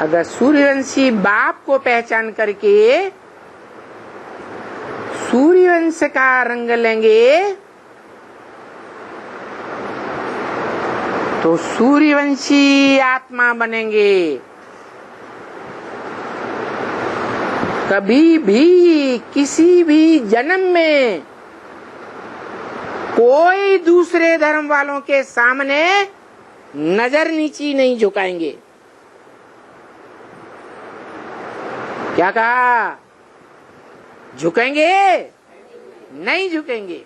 अगर सूर्यवंशी बाप को पहचान करके सूर्यवंश का रंग लेंगे तो सूर्यवंशी आत्मा बनेंगे। कभी भी किसी भी जन्म में कोई दूसरे धर्म वालों के सामने नजर नीची नहीं झुकाएंगे। क्या कहा? झुकेंगे? नहीं झुकेंगे।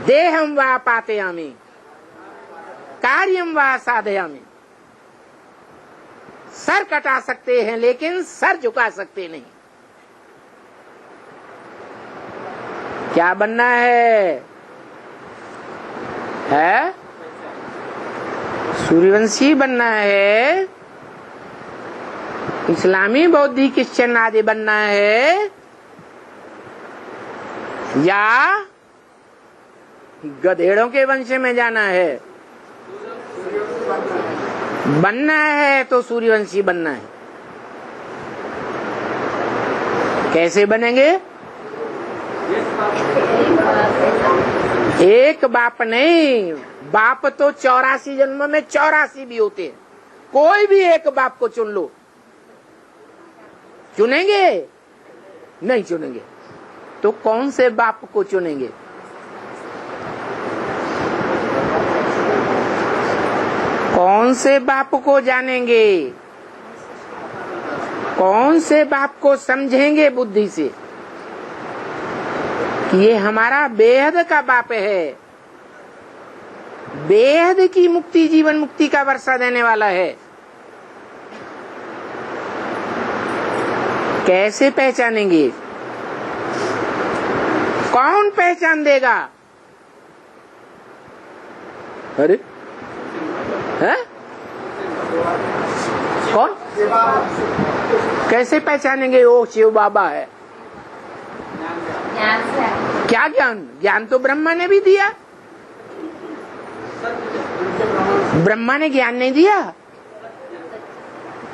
देहम वा पातयामि कार्यम वा साधयामि। सर कटा सकते हैं लेकिन सर झुका सकते नहीं। क्या बनना है? सूर्यवंशी बनना है, इस्लामी बौद्धी क्रिश्चियन आदि बनना है, या गधेड़ों के वंश में जाना है? बनना है तो सूर्यवंशी बनना है। कैसे बनेंगे? एक बाप नहीं, बाप तो 84 जन्म में 84 भी होते हैं। कोई भी एक बाप को चुन लो। चुनेंगे? नहीं चुनेंगे। तो कौन से बाप को चुनेंगे? कौन से बाप को जानेंगे? कौन से बाप को समझेंगे बुद्धि से कि ये हमारा बेहद का बाप है, बेहद की मुक्ति, जीवन मुक्ति का वर्षा देने वाला है? कैसे पहचानेंगे? कौन पहचान देगा? अरे है? कौन? कैसे पहचानेंगे वो शिव बाबा है? क्या ज्ञान? ज्ञान तो ब्रह्मा ने भी दिया। ब्रह्मा ने ज्ञान नहीं दिया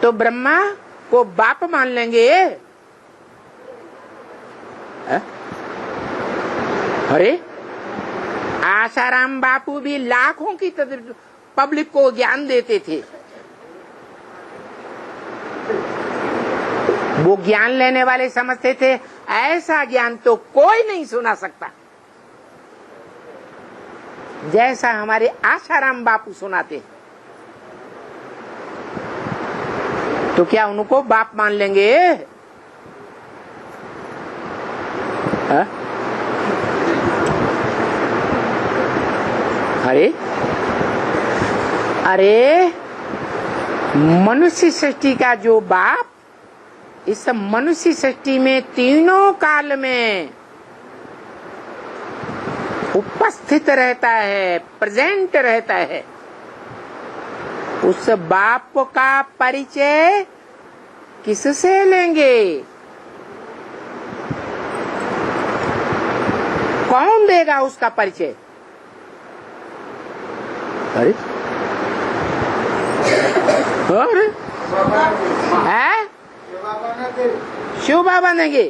तो ब्रह्मा को बाप मान लेंगे? है? अरे आसाराम बापू भी लाखों की पब्लिक को ज्ञान देते थे। वो ज्ञान लेने वाले समझते थे ऐसा ज्ञान तो कोई नहीं सुना सकता जैसा हमारे आसाराम बापू सुनाते। तो क्या उनको बाप मान लेंगे? हा? अरे मनुष्य सृष्टि का जो बाप इस मनुष्य सृष्टि में तीनों काल में उपस्थित रहता है, प्रेजेंट रहता है, उस बाप का परिचय किससे लेंगे? कौन देगा उसका परिचय? अरे शिव बाबा देंगे।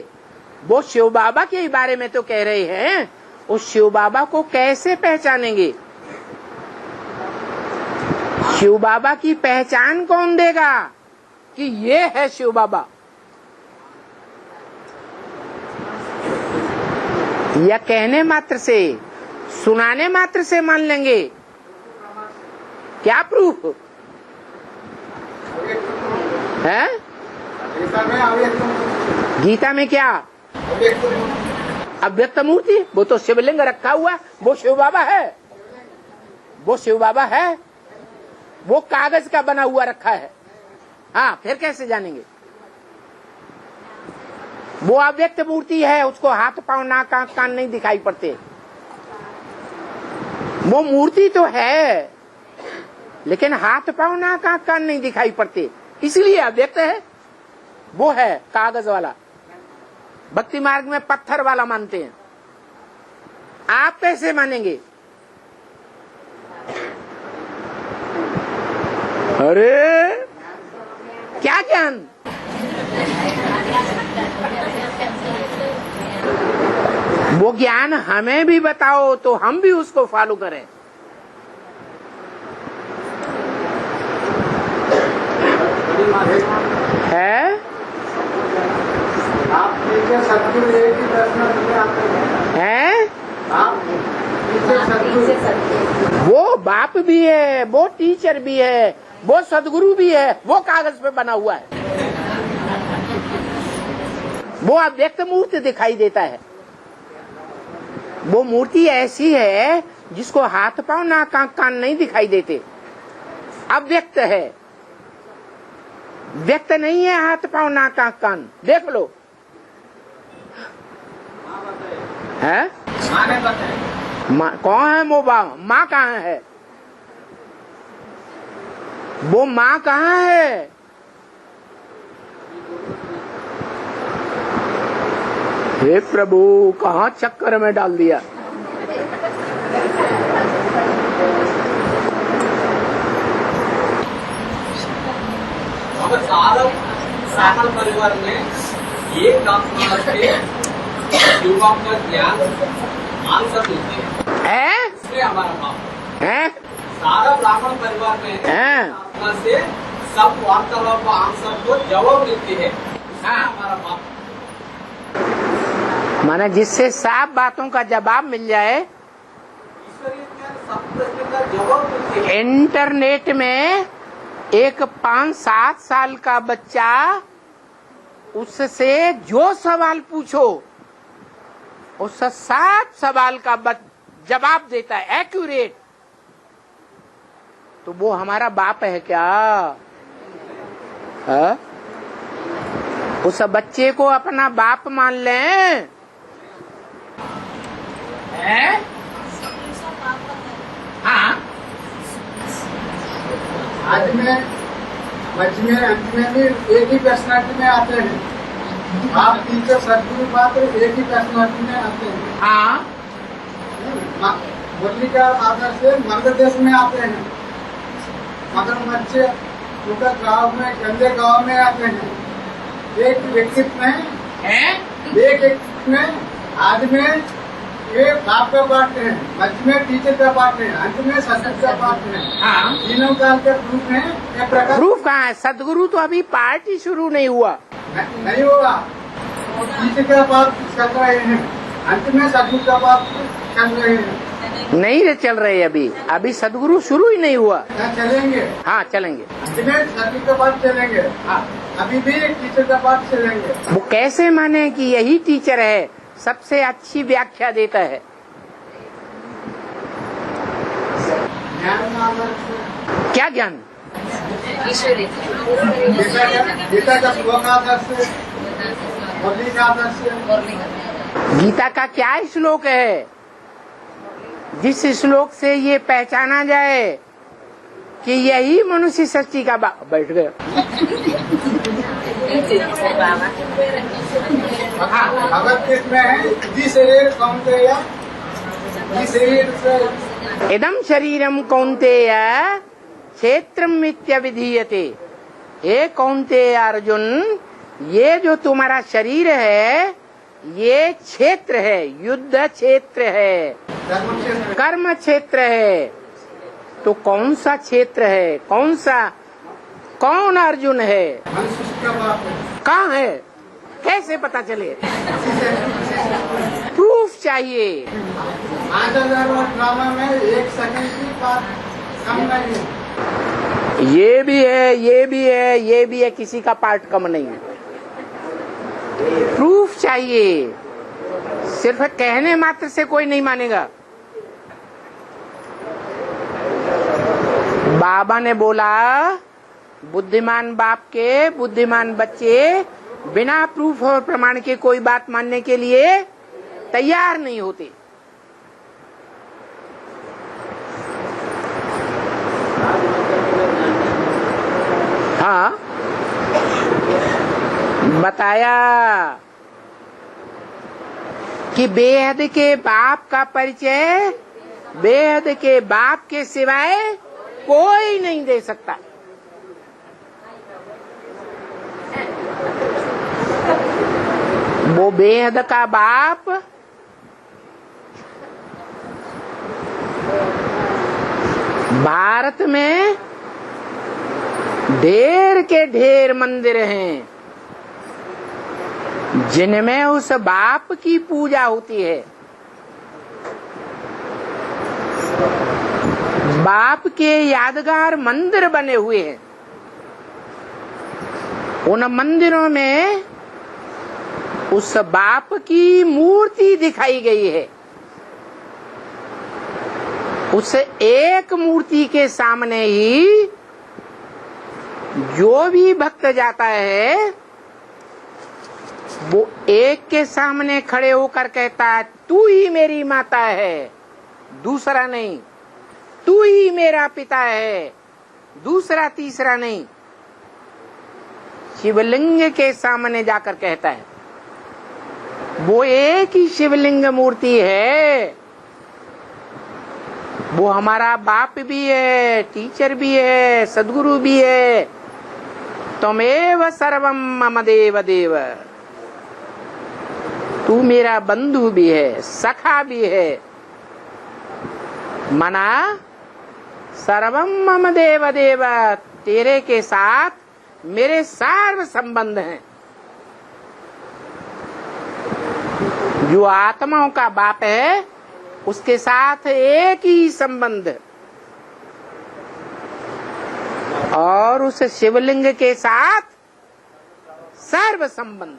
वो शिव बाबा के बारे में तो कह रहे हैं, उस शिव बाबा को कैसे पहचानेंगे? शिव बाबा की पहचान कौन देगा कि ये है शिव बाबा? या कहने मात्र से, सुनाने मात्र से मान लेंगे? क्या प्रूफ है? गीता में क्या? अव्यक्त मूर्ति। वो तो शिवलिंग रखा हुआ, वो शिव बाबा है? वो शिव बाबा है? वो कागज का बना हुआ रखा है। हाँ, फिर कैसे जानेंगे? वो अव्यक्त मूर्ति है, उसको हाथ पांव नाक आंख कान नहीं दिखाई पड़ते। वो मूर्ति तो है लेकिन हाथ पांव नाक आंख कान नहीं दिखाई पड़ते, इसलिए अव्यक्त है। वो है कागज वाला, भक्ति मार्ग में पत्थर वाला मानते हैं। आप कैसे मानेंगे? अरे क्या ज्ञान? वो ज्ञान हमें भी बताओ तो हम भी उसको फॉलो करें। है सदगुरु एक ही दर्शन में आते हैं? वो बाप भी है, वो टीचर भी है, वो सदगुरु भी है, वो कागज पे बना हुआ है। वो अव्यक्त मूर्ति दिखाई देता है। वो मूर्ति ऐसी है जिसको हाथ पांव नाक आंख कान नहीं दिखाई देते, अव्यक्त है। व्यक्त नहीं है हाथ पांव नाक आंख कान। देख लो है? कौन है वो? माँ कहाँ है? वो माँ कहाँ है? हे प्रभु, कहाँ चक्कर में डाल दिया। साधन परिवार में एक आत्मा से युवा का ज्ञान आंसर मिलते हैं। इसलिए हमारा बाप है? सारा ब्राह्मण परिवार में आत्मा से सब वार्तालाप का आंसर को जवाब मिलती है। हमारा बाप माने जिससे साफ बातों का जवाब मिल जाए। ईश्वरीय ज्ञान सब प्रश्न का जवाब मिलती है। इंटरनेट में एक 5-7 साल का बच्चा, उससे जो सवाल पूछो उस 7 सवाल का जवाब देता है एक्यूरेट। तो वो हमारा बाप है क्या? है? उस बच्चे को अपना बाप मान लें। है? हाँ, आज में मध्य में अंत में भी एक ही पर्सनालिटी में आते हैं। आप टीचर सदगुरु पात्र एक ही पर्सनालिटी में आते हैं। हाँ, मुरली का आदर से मध्य देश में आते हैं, मगर बच्चे उनका गाँव में गंदे गाँव में आते हैं। एक व्यक्तित्व में एक व्यक्तित्व में आज में ये बाप का पाठ है, मध्य में टीचर का पाठ है, अंत में सदगुरु का पाठ है। हाँ। तीनों काल के प्रूफ है। एक प्रकार प्रूफ कहाँ है? सदगुरु तो अभी पार्ट ही शुरू नहीं हुआ। नहीं होगा। टीचर का पाठ चल रहे हैं, अंत में सदगुरु का पाठ चल रहे हैं। नहीं रे, चल रहे अभी सदगुरु शुरू ही नहीं हुआ। चलेंगे। हाँ, चलेंगे। अंत में सदगुरु का पाठ चलेंगे। हाँ, अभी भी टीचर का पाठ चलेंगे। वो कैसे माने कि यही टीचर है? सबसे अच्छी व्याख्या देता है। क्या ज्ञान? गीता का श्लोक आदर से, मुरली का आदर से। गीता का क्या श्लोक है जिस श्लोक से ये पहचाना जाए कि यही मनुष्य सृष्टि का बैठ गया? भगवत गीता में है, जी शरीर कौन्तेय, जी शरीर से इदम शरीरम कौन्तेय क्षेत्रम मिथ्याविधीयते। हे कौन्तेय अर्जुन, ये जो तुम्हारा शरीर है ये क्षेत्र है, युद्ध क्षेत्र है, कर्म क्षेत्र है। तो कौन सा क्षेत्र है? कौन सा? कौन अर्जुन है? कहाँ है? कैसे पता चले? प्रूफ चाहिए। 5000 ड्रामा में 1 सेकंड की बात कम नहीं है। ये भी है, ये भी है, ये भी है, किसी का पार्ट कम नहीं है। प्रूफ चाहिए। सिर्फ कहने मात्र से कोई नहीं मानेगा। बाबा ने बोला बुद्धिमान बाप के बुद्धिमान बच्चे बिना प्रूफ और प्रमाण के कोई बात मानने के लिए तैयार नहीं होते। हाँ, बताया कि बेहद के बाप का परिचय बेहद के बाप के सिवाय कोई नहीं दे सकता। वो बेहद का बाप भारत में ढेर के ढेर मंदिर हैं जिनमें उस बाप की पूजा होती है। बाप के यादगार मंदिर बने हुए हैं। उन मंदिरों में उस बाप की मूर्ति दिखाई गई है। उस एक मूर्ति के सामने ही जो भी भक्त जाता है वो एक के सामने खड़े होकर कहता है, तू ही मेरी माता है, दूसरा नहीं। तू ही मेरा पिता है, दूसरा तीसरा नहीं। शिवलिंग के सामने जाकर कहता है। वो एक ही शिवलिंग मूर्ति है। वो हमारा बाप भी है, टीचर भी है, सदगुरु भी है। त्वमेव सर्वम मम देव देव। तू मेरा बंधु भी है, सखा भी है। मना सर्वम मम देव देव। तेरे के साथ मेरे सर्व संबंध हैं। जो आत्माओं का बाप है उसके साथ एक ही संबंध, और उस शिवलिंग के साथ सर्व संबंध।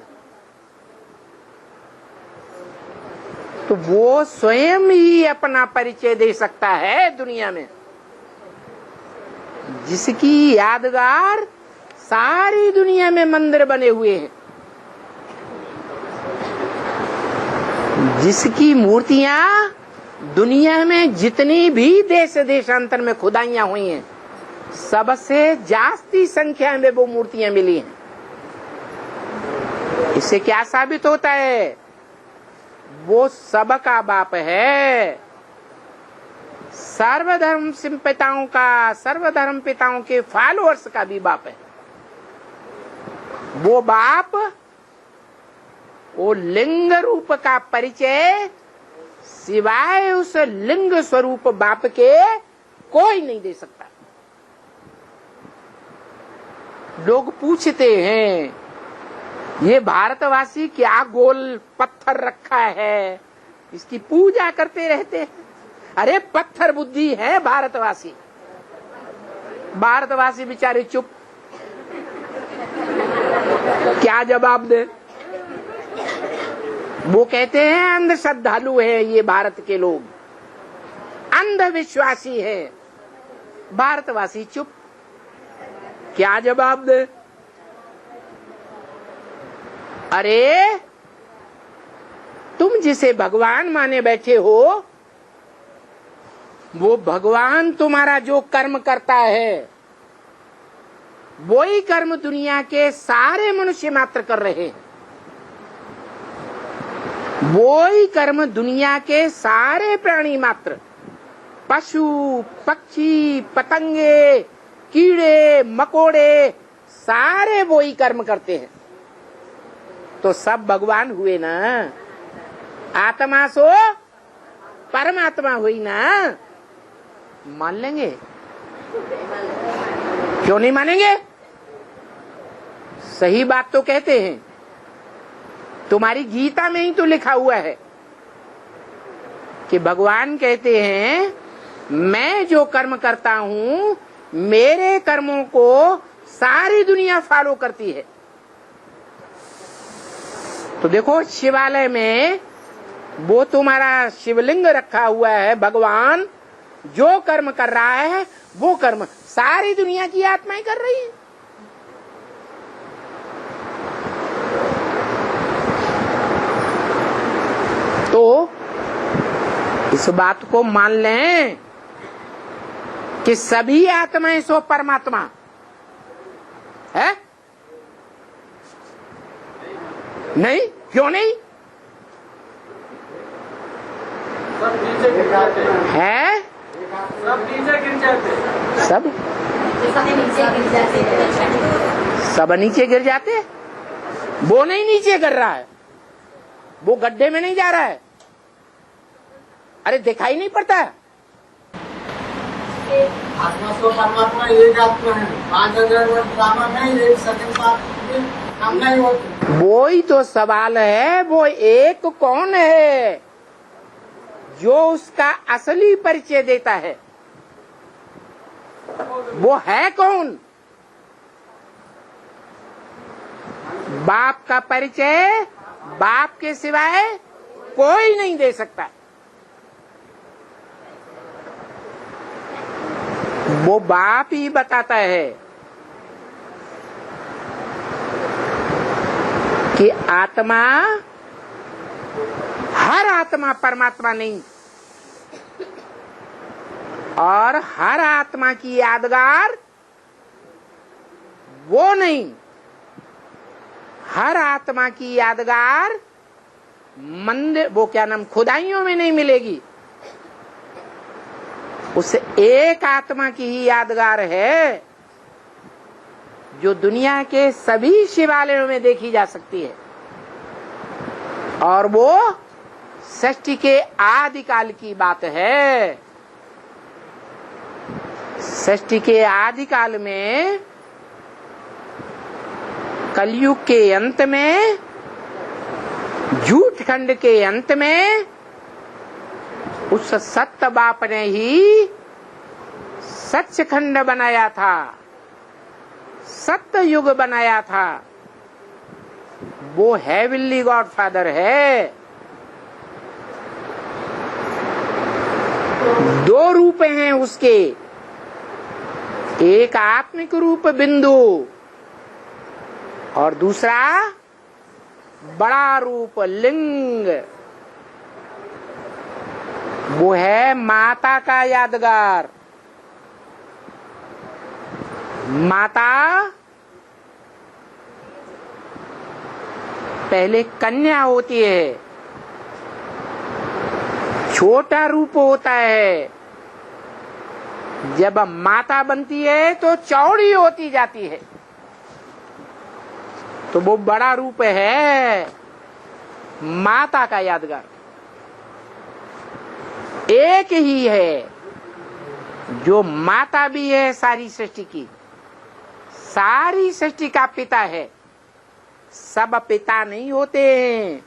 तो वो स्वयं ही अपना परिचय दे सकता है दुनिया में, जिसकी यादगार सारी दुनिया में मंदिर बने हुए हैं, जिसकी मूर्तियां दुनिया में जितनी भी देश देशांतर में खुदाइयां हुई हैं, सबसे जास्ती संख्या में वो मूर्तियां मिली हैं। इससे क्या साबित होता है? वो सबका बाप है, सर्वधर्म पिताओं का, सर्वधर्म पिताओं के फॉलोअर्स का भी बाप है। वो बाप वो लिंग रूप का परिचय सिवाय उस लिंग स्वरूप बाप के कोई नहीं दे सकता। लोग पूछते हैं, ये भारतवासी क्या गोल पत्थर रखा है, इसकी पूजा करते रहते हैं। अरे पत्थर बुद्धि है भारतवासी। भारतवासी बेचारे चुप, क्या जवाब दे? वो कहते हैं अंध श्रद्धालु है ये भारत के लोग, अंधविश्वासी है। भारतवासी चुप, क्या जवाब दे? अरे तुम जिसे भगवान माने बैठे हो, वो भगवान तुम्हारा जो कर्म करता है वही कर्म दुनिया के सारे मनुष्य मात्र कर रहे हैं। वही कर्म दुनिया के सारे प्राणी मात्र, पशु पक्षी पतंगे कीड़े मकोड़े, सारे वही कर्म करते हैं। तो सब भगवान हुए ना। आत्मा सो परमात्मा हुई ना। मान लेंगे? क्यों नहीं मानेंगे? सही बात तो कहते हैं। तुम्हारी गीता में ही तो लिखा हुआ है कि भगवान कहते हैं, मैं जो कर्म करता हूं मेरे कर्मों को सारी दुनिया फॉलो करती है। तो देखो शिवालय में वो तुम्हारा शिवलिंग रखा हुआ है। भगवान जो कर्म कर रहा है वो कर्म सारी दुनिया की आत्माएं कर रही है। तो इस बात को मान लें कि सभी आत्माएं सो परमात्मा है। नहीं? क्यों नहीं है? सब नीचे गिर जाते, सब सब नीचे गिर जाते। वो नहीं नीचे गिर रहा है, वो गड्ढे में नहीं जा रहा है। अरे दिखाई नहीं पड़ता? आत्मा तो परमात्मा एक आत्मा है। 5000 वर्ष ड्रामा में 1 सेकंड बाद हम नहीं होते। वो ही तो सवाल है, वो एक कौन है जो उसका असली परिचय देता है? वो है कौन? बाप का परिचय बाप के सिवाय कोई नहीं दे सकता। वो बाप ही बताता है कि आत्मा, हर आत्मा परमात्मा नहीं, और हर आत्मा की यादगार वो नहीं। हर आत्मा की यादगार मंदिर, वो क्या नाम, खुदाइयों में नहीं मिलेगी। उस एक आत्मा की ही यादगार है जो दुनिया के सभी शिवालयों में देखी जा सकती है, और वो सृष्टि के आदिकाल की बात है। सृष्टि के आदिकाल में, कलयुग के अंत में, झूठ खंड के अंत में, उस सत्य बाप ने ही सच खंड बनाया था, सत्य युग बनाया था। वो हेवनली गॉडफादर है। 2 रूप हैं उसके, एक आत्मिक रूप बिंदु और दूसरा बड़ा रूप लिंग। वो है माता का यादगार। माता पहले कन्या होती है, छोटा रूप होता है। जब माता बनती है तो चौड़ी होती जाती है, तो वो बड़ा रूप है माता का यादगार। एक ही है जो माता भी है सारी सृष्टि की, सारी सृष्टि का पिता है। सब पिता नहीं होते हैं,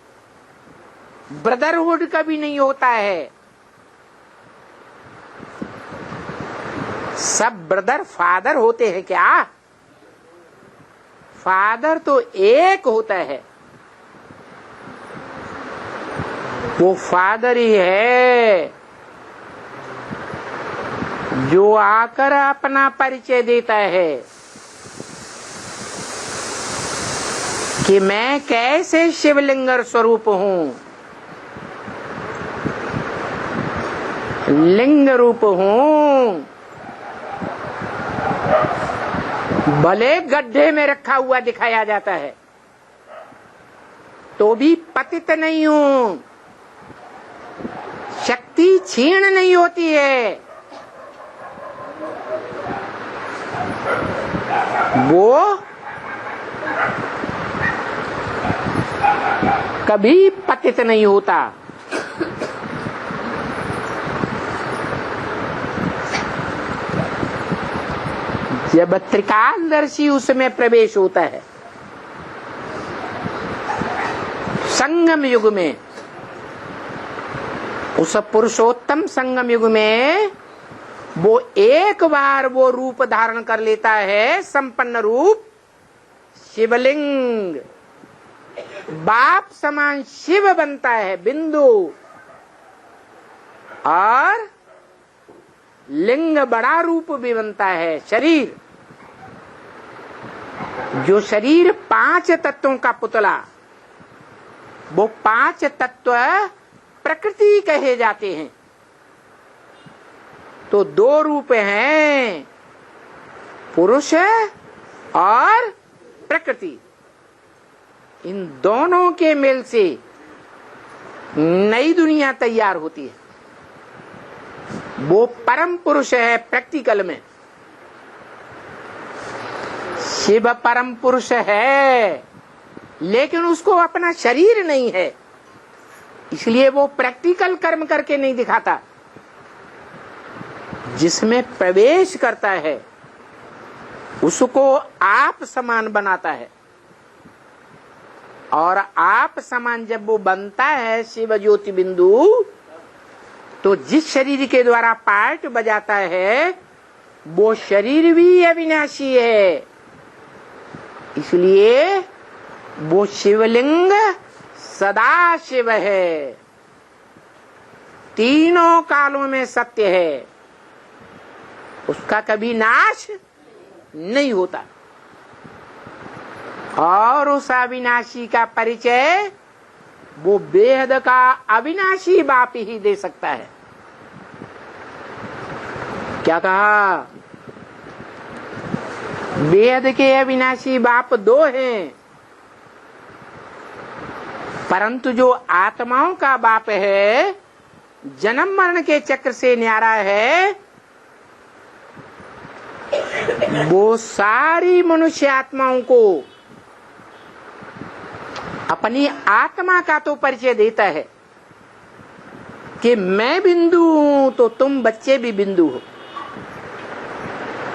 ब्रदरहुड कभी नहीं होता है। सब ब्रदर फादर होते हैं क्या? फादर तो एक होता है, वो फादर ही है जो आकर अपना परिचय देता है कि मैं कैसे शिवलिंग स्वरूप हूँ, लिंग रूप हूँ। भले गड्ढे में रखा हुआ दिखाया जाता है तो भी पतित नहीं हूँ, शक्ति क्षीण नहीं होती है। वो कभी पतित नहीं होता। जब त्रिकालदर्शी उसमें प्रवेश होता है, संगम युग में, उस पुरुषोत्तम संगम युग में वो एक बार वो रूप धारण कर लेता है, संपन्न रूप शिवलिंग। बाप समान शिव बनता है बिंदु, और लिंग बड़ा रूप भी बनता है शरीर। जो शरीर 5 तत्वों का पुतला, वो 5 तत्व प्रकृति कहे जाते हैं। तो 2 रूप हैं, पुरुष और प्रकृति। इन दोनों के मेल से नई दुनिया तैयार होती है। वो परम पुरुष है प्रैक्टिकल में, शिव परम पुरुष है, लेकिन उसको अपना शरीर नहीं है। इसलिए वो प्रैक्टिकल कर्म करके नहीं दिखाता, जिसमें प्रवेश करता है उसको आप समान बनाता है। और आप समान जब वो बनता है शिव ज्योति बिंदु, तो जिस शरीर के द्वारा पार्ट बजाता है वो शरीर भी अविनाशी है। इसलिए वो शिवलिंग सदा शिव है, तीनों कालों में सत्य है, उसका कभी नाश नहीं होता। और उस अविनाशी का परिचय वो बेहद का अविनाशी बाप ही दे सकता है। क्या कहा? बेहद के अविनाशी बाप दो हैं, परंतु जो आत्माओं का बाप है, जन्म मरण के चक्र से न्यारा है, वो सारी मनुष्य आत्माओं को अपनी आत्मा का तो परिचय देता है कि मैं बिंदु हूं तो तुम बच्चे भी बिंदु हो।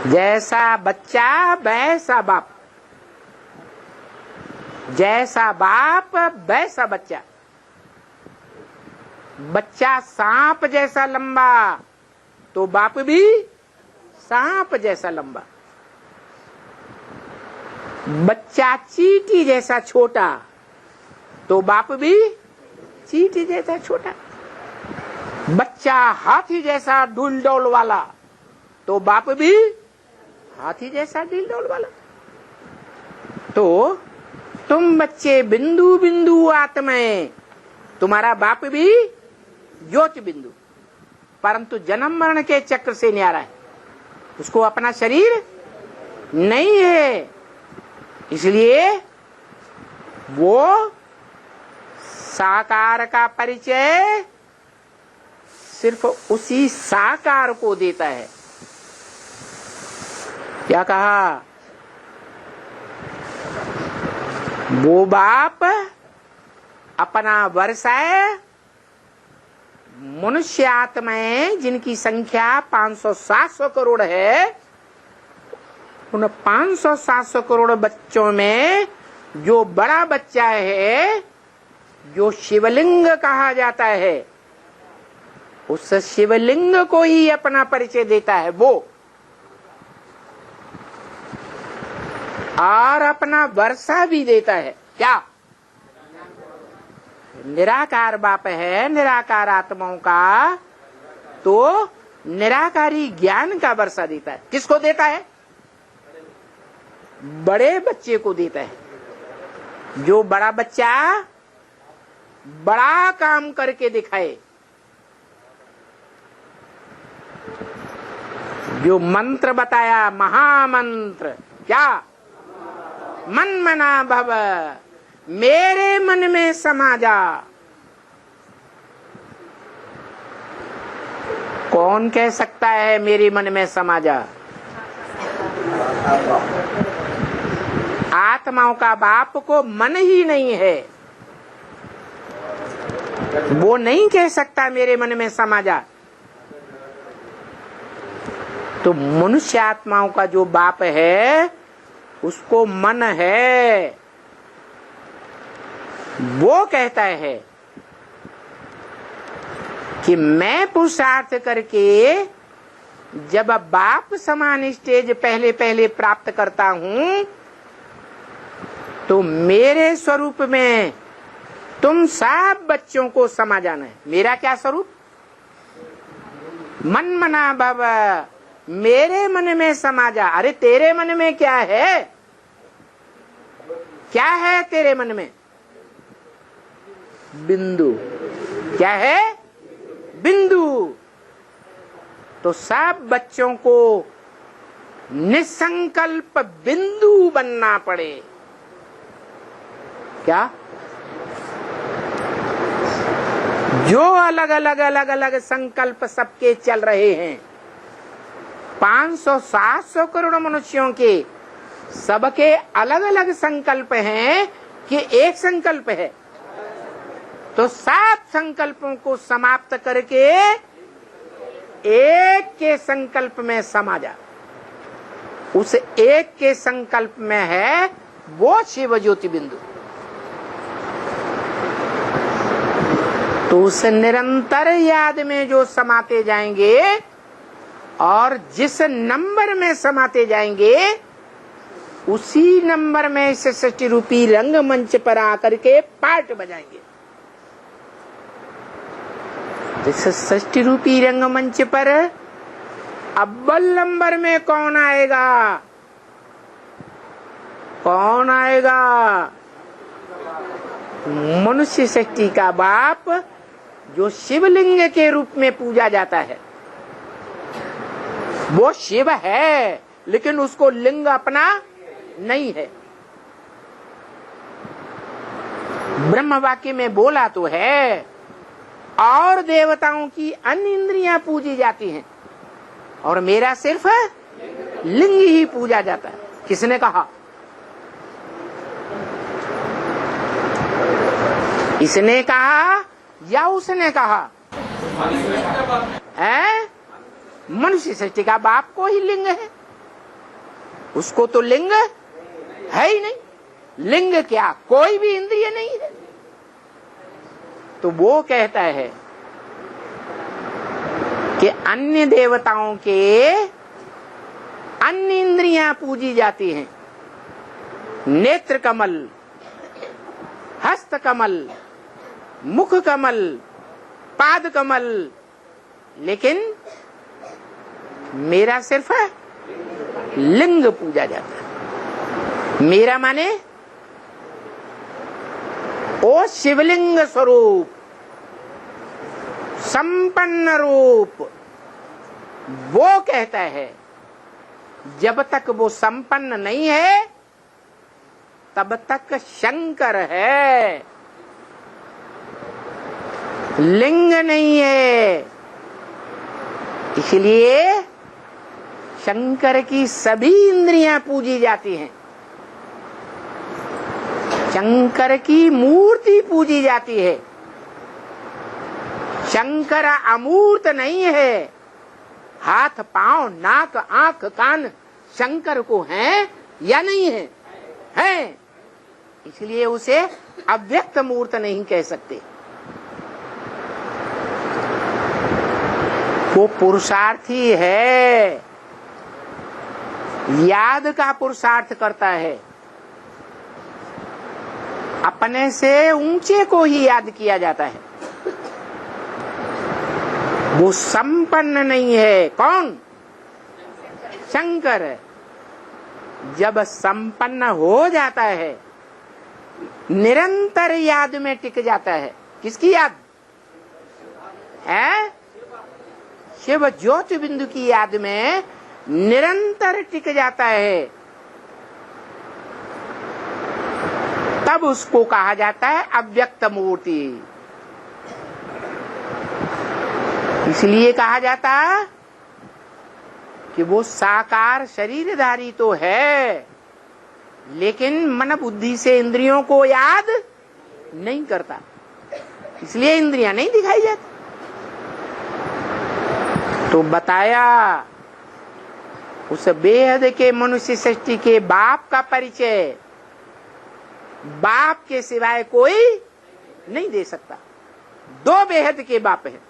जैसा बच्चा वैसा बाप, जैसा बाप वैसा बच्चा। बच्चा सांप जैसा लंबा तो बाप भी सांप जैसा लंबा। बच्चा चींटी जैसा छोटा तो बाप भी चींटी जैसा छोटा। बच्चा हाथी जैसा डुलडोल वाला तो बाप भी हाथी जैसा डुलडोल वाला। तो तुम बच्चे बिंदु बिंदु आत्माएं, तुम्हारा बाप भी ज्योति बिंदु, परंतु जन्म मरण के चक्र से न्यारा है, उसको अपना शरीर नहीं है। इसलिए वो साकार का परिचय सिर्फ उसी साकार को देता है। क्या कहा? वो बाप अपना वर्षाय मनुष्य आत्माएं जिनकी संख्या 500-700 करोड़ है, उन 500-700 करोड़ बच्चों में जो बड़ा बच्चा है, जो शिवलिंग कहा जाता है, उस शिवलिंग को ही अपना परिचय देता है वो, और अपना वर्षा भी देता है। क्या? निराकार बाप है, निराकार आत्माओं का, तो निराकारी ज्ञान का वर्षा देता है। किसको देता है? बड़े बच्चे को देता है। जो बड़ा बच्चा बड़ा काम करके दिखाए, जो मंत्र बताया महामंत्र, क्या? मन मना भव, मेरे मन में समा जा। कौन कह सकता है मेरे मन में समा जा? आत्माओं का बाप को मन ही नहीं है, वो नहीं कह सकता मेरे मन में समा जा। तो मनुष्य आत्माओं का जो बाप है उसको मन है, वो कहता है कि मैं पुरुषार्थ करके जब बाप समान स्टेज पहले पहले प्राप्त करता हूं, तो मेरे स्वरूप में तुम सब बच्चों को समा जाना है। मेरा क्या स्वरूप? मन मना भव, मेरे मन में समा जा। अरे तेरे मन में क्या है? क्या है तेरे मन में? बिंदु। क्या है? बिंदु। तो सब बच्चों को निसंकल्प बिंदु बनना पड़े। क्या? जो अलग अलग संकल्प सबके चल रहे हैं, 500-700 करोड़ मनुष्यों के सबके अलग अलग संकल्प हैं कि एक संकल्प है? तो 7 संकल्पों को समाप्त करके एक के संकल्प में समा जा। उस एक के संकल्प में है वो शिव ज्योति बिंदु। तो उस निरंतर याद में जो समाते जाएंगे और जिस नंबर में समाते जाएंगे उसी नंबर में इस सृष्टि रूपी रंगमंच पर आकर के पार्ट बजाएंगे। इस सृष्टि रूपी रंगमंच पर अव्वल नंबर में कौन आएगा? कौन आएगा? मनुष्य सृष्टि का बाप जो शिवलिंग के रूप में पूजा जाता है। वो शिव है लेकिन उसको लिंग अपना नहीं है। ब्रह्म वाक्य में बोला तो है और देवताओं की अन्य इंद्रियां पूजी जाती हैं और मेरा सिर्फ लिंग ही पूजा जाता है। किसने कहा? इसने कहा या उसने कहा? मनुष्य सृष्टि का बाप को ही लिंग है, उसको तो लिंग है ही नहीं। लिंग क्या? कोई भी इंद्रिय नहीं है। तो वो कहता है कि अन्य देवताओं के अन्य इंद्रियां पूजी जाती हैं। नेत्र कमल, हस्त कमल, मुख कमल, पाद कमल, लेकिन मेरा सिर्फ लिंग पूजा जाता है। मेरा माने ओ शिवलिंग स्वरूप, संपन्न रूप। वो कहता है जब तक वो संपन्न नहीं है तब तक शंकर है, लिंग नहीं है। इसलिए शंकर की सभी इंद्रियां पूजी जाती हैं। शंकर की मूर्ति पूजी जाती है। शंकर अमूर्त नहीं है। हाथ, पांव, नाक, आंख, कान शंकर को हैं या नहीं है? हैं। इसलिए उसे अव्यक्त मूर्त नहीं कह सकते। वो पुरुषार्थी है, याद का पुरुषार्थ करता है। अपने से ऊंचे को ही याद किया जाता है। वो संपन्न नहीं है। कौन? शंकर। जब संपन्न हो जाता है निरंतर याद में टिक जाता है। किसकी याद है? शिव ज्योति बिंदु की याद में निरंतर टिक जाता है। तब उसको कहा जाता है अव्यक्त मूर्ति। इसलिए कहा जाता कि वो साकार शरीरधारी तो है लेकिन मन बुद्धि से इंद्रियों को याद नहीं करता, इसलिए इंद्रियां नहीं दिखाई जाती। तो बताया उस बेहद के मनुष्य सृष्टि के बाप का परिचय बाप के सिवाय कोई नहीं दे सकता। 2 बेहद के बाप हैं,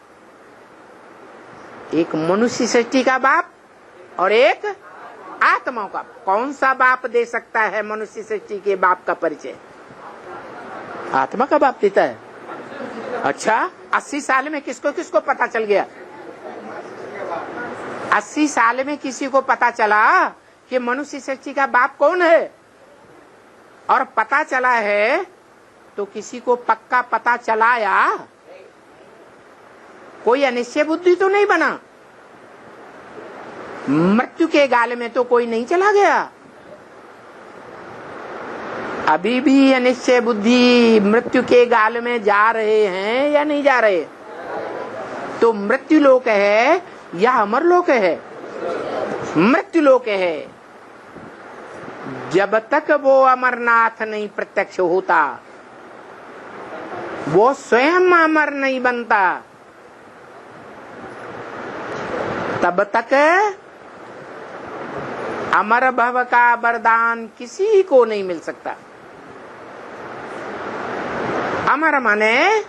एक मनुष्य सृष्टि का बाप और एक आत्माओं का। कौन सा बाप दे सकता है मनुष्य सृष्टि के बाप का परिचय? आत्मा का बाप देता है। अच्छा, 80 साल में किसको किसको पता चल गया? 80 साल में किसी को पता चला कि मनुष्य सृष्टि का बाप कौन है? और पता चला है तो किसी को पक्का पता चला या कोई अनिश्चय बुद्धि तो नहीं बना? मृत्यु के गाल में तो कोई नहीं चला गया। अभी भी अनिश्चय बुद्धि मृत्यु के गाल में जा रहे हैं या नहीं जा रहे? तो मृत्यु लोक है या अमर लोक है? मृत्यु लोक है। जब तक वो अमरनाथ नहीं प्रत्यक्ष होता वो स्वयं अमर नहीं बनता तब तक अमर भव का वरदान किसी को नहीं मिल सकता। अमर माने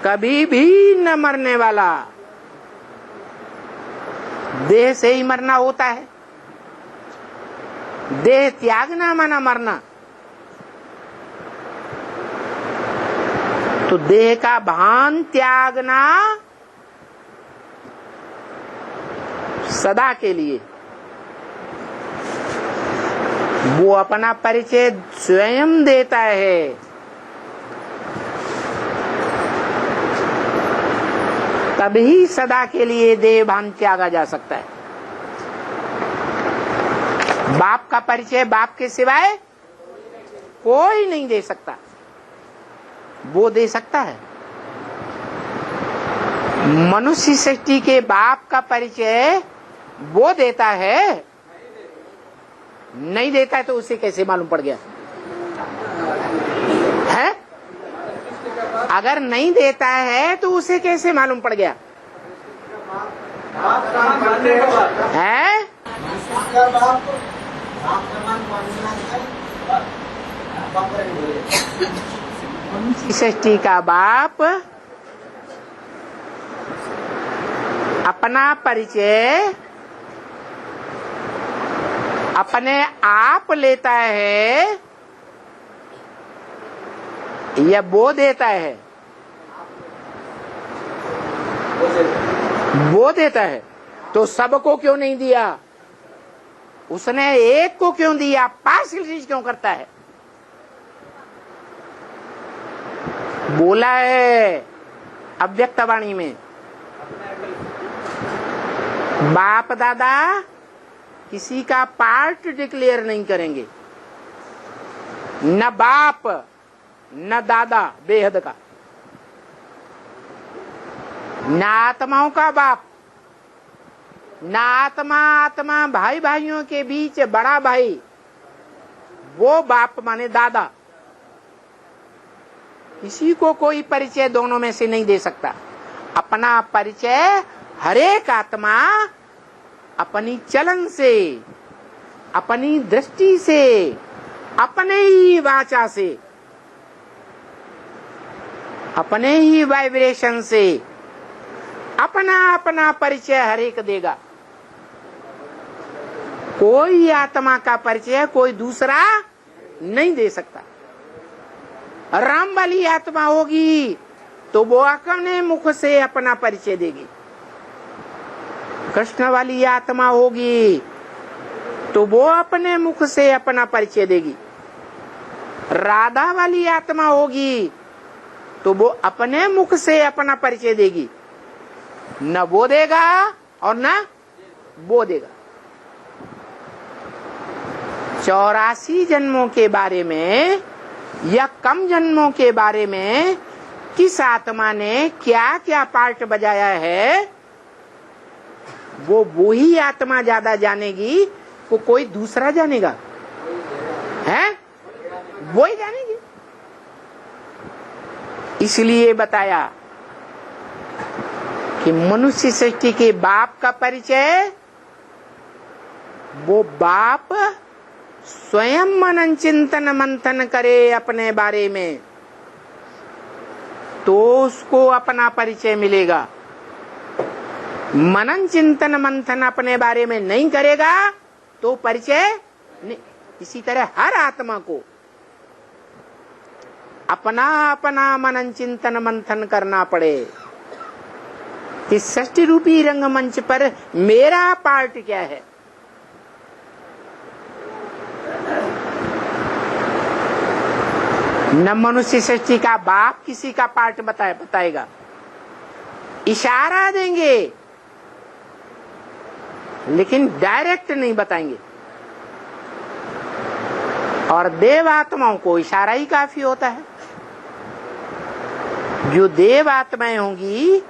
कभी भी न मरने वाला। देह से ही मरना होता है। देह त्यागना माना मरना। तो देह का भान त्यागना सदा के लिए। वो अपना परिचय स्वयं देता है। तभी सदा के लिए देह भान त्यागा जा सकता है। बाप का परिचय बाप के सिवाय कोई नहीं दे सकता। वो दे सकता है। मनुष्य सृष्टि के बाप का परिचय वो देता है। नहीं देता है तो उसे कैसे मालूम पड़ गया है? अगर नहीं देता है तो उसे कैसे मालूम पड़ गया है? सृष्टि का बाप अपना परिचय अपने आप लेता है या वो देता है? वो देता है। तो सबको क्यों नहीं दिया? उसने एक को क्यों दिया? पार्शियल चीज क्यों करता है? बोला है अव्यक्त वाणी में, बाप दादा किसी का पार्ट डिक्लेयर नहीं करेंगे। न बाप न दादा बेहद का, न आत्माओं का बाप, न आत्मा भाई भाइयों के बीच बड़ा भाई, वो बाप माने दादा। किसी को कोई परिचय दोनों में से नहीं दे सकता। अपना परिचय हरेक आत्मा अपनी चलन से, अपनी दृष्टि से, अपने ही वाचा से, अपने ही वाइब्रेशन से अपना अपना परिचय हरेक देगा। कोई आत्मा का परिचय कोई दूसरा नहीं दे सकता। राम वाली आत्मा होगी तो वो अपने मुख से अपना परिचय देगी। कृष्ण वाली आत्मा होगी तो वो अपने मुख से अपना परिचय देगी। राधा वाली आत्मा होगी तो वो अपने मुख से अपना परिचय देगी। न वो देगा और न वो देगा। 84 जन्मों के बारे में या कम जन्मों के बारे में किस आत्मा ने क्या क्या पार्ट बजाया है, वो ही आत्मा ज्यादा जानेगी। को कोई दूसरा जानेगा है? वो ही जानेगी। इसलिए बताया कि मनुष्य सृष्टि के बाप का परिचय वो बाप स्वयं मनन चिंतन मंथन करे अपने बारे में तो उसको अपना परिचय मिलेगा। मनन चिंतन मंथन अपने बारे में नहीं करेगा तो परिचय नहीं। इसी तरह हर आत्मा को अपना अपना मनन चिंतन मंथन करना पड़े। इस सृष्टि रूपी रंगमंच पर मेरा पार्ट क्या है? न मनुष्य सृष्टि का बाप किसी का पार्ट बताएगा। इशारा देंगे लेकिन डायरेक्ट नहीं बताएंगे। और देव आत्माओं को इशारा ही काफी होता है। जो देव आत्माएं होंगी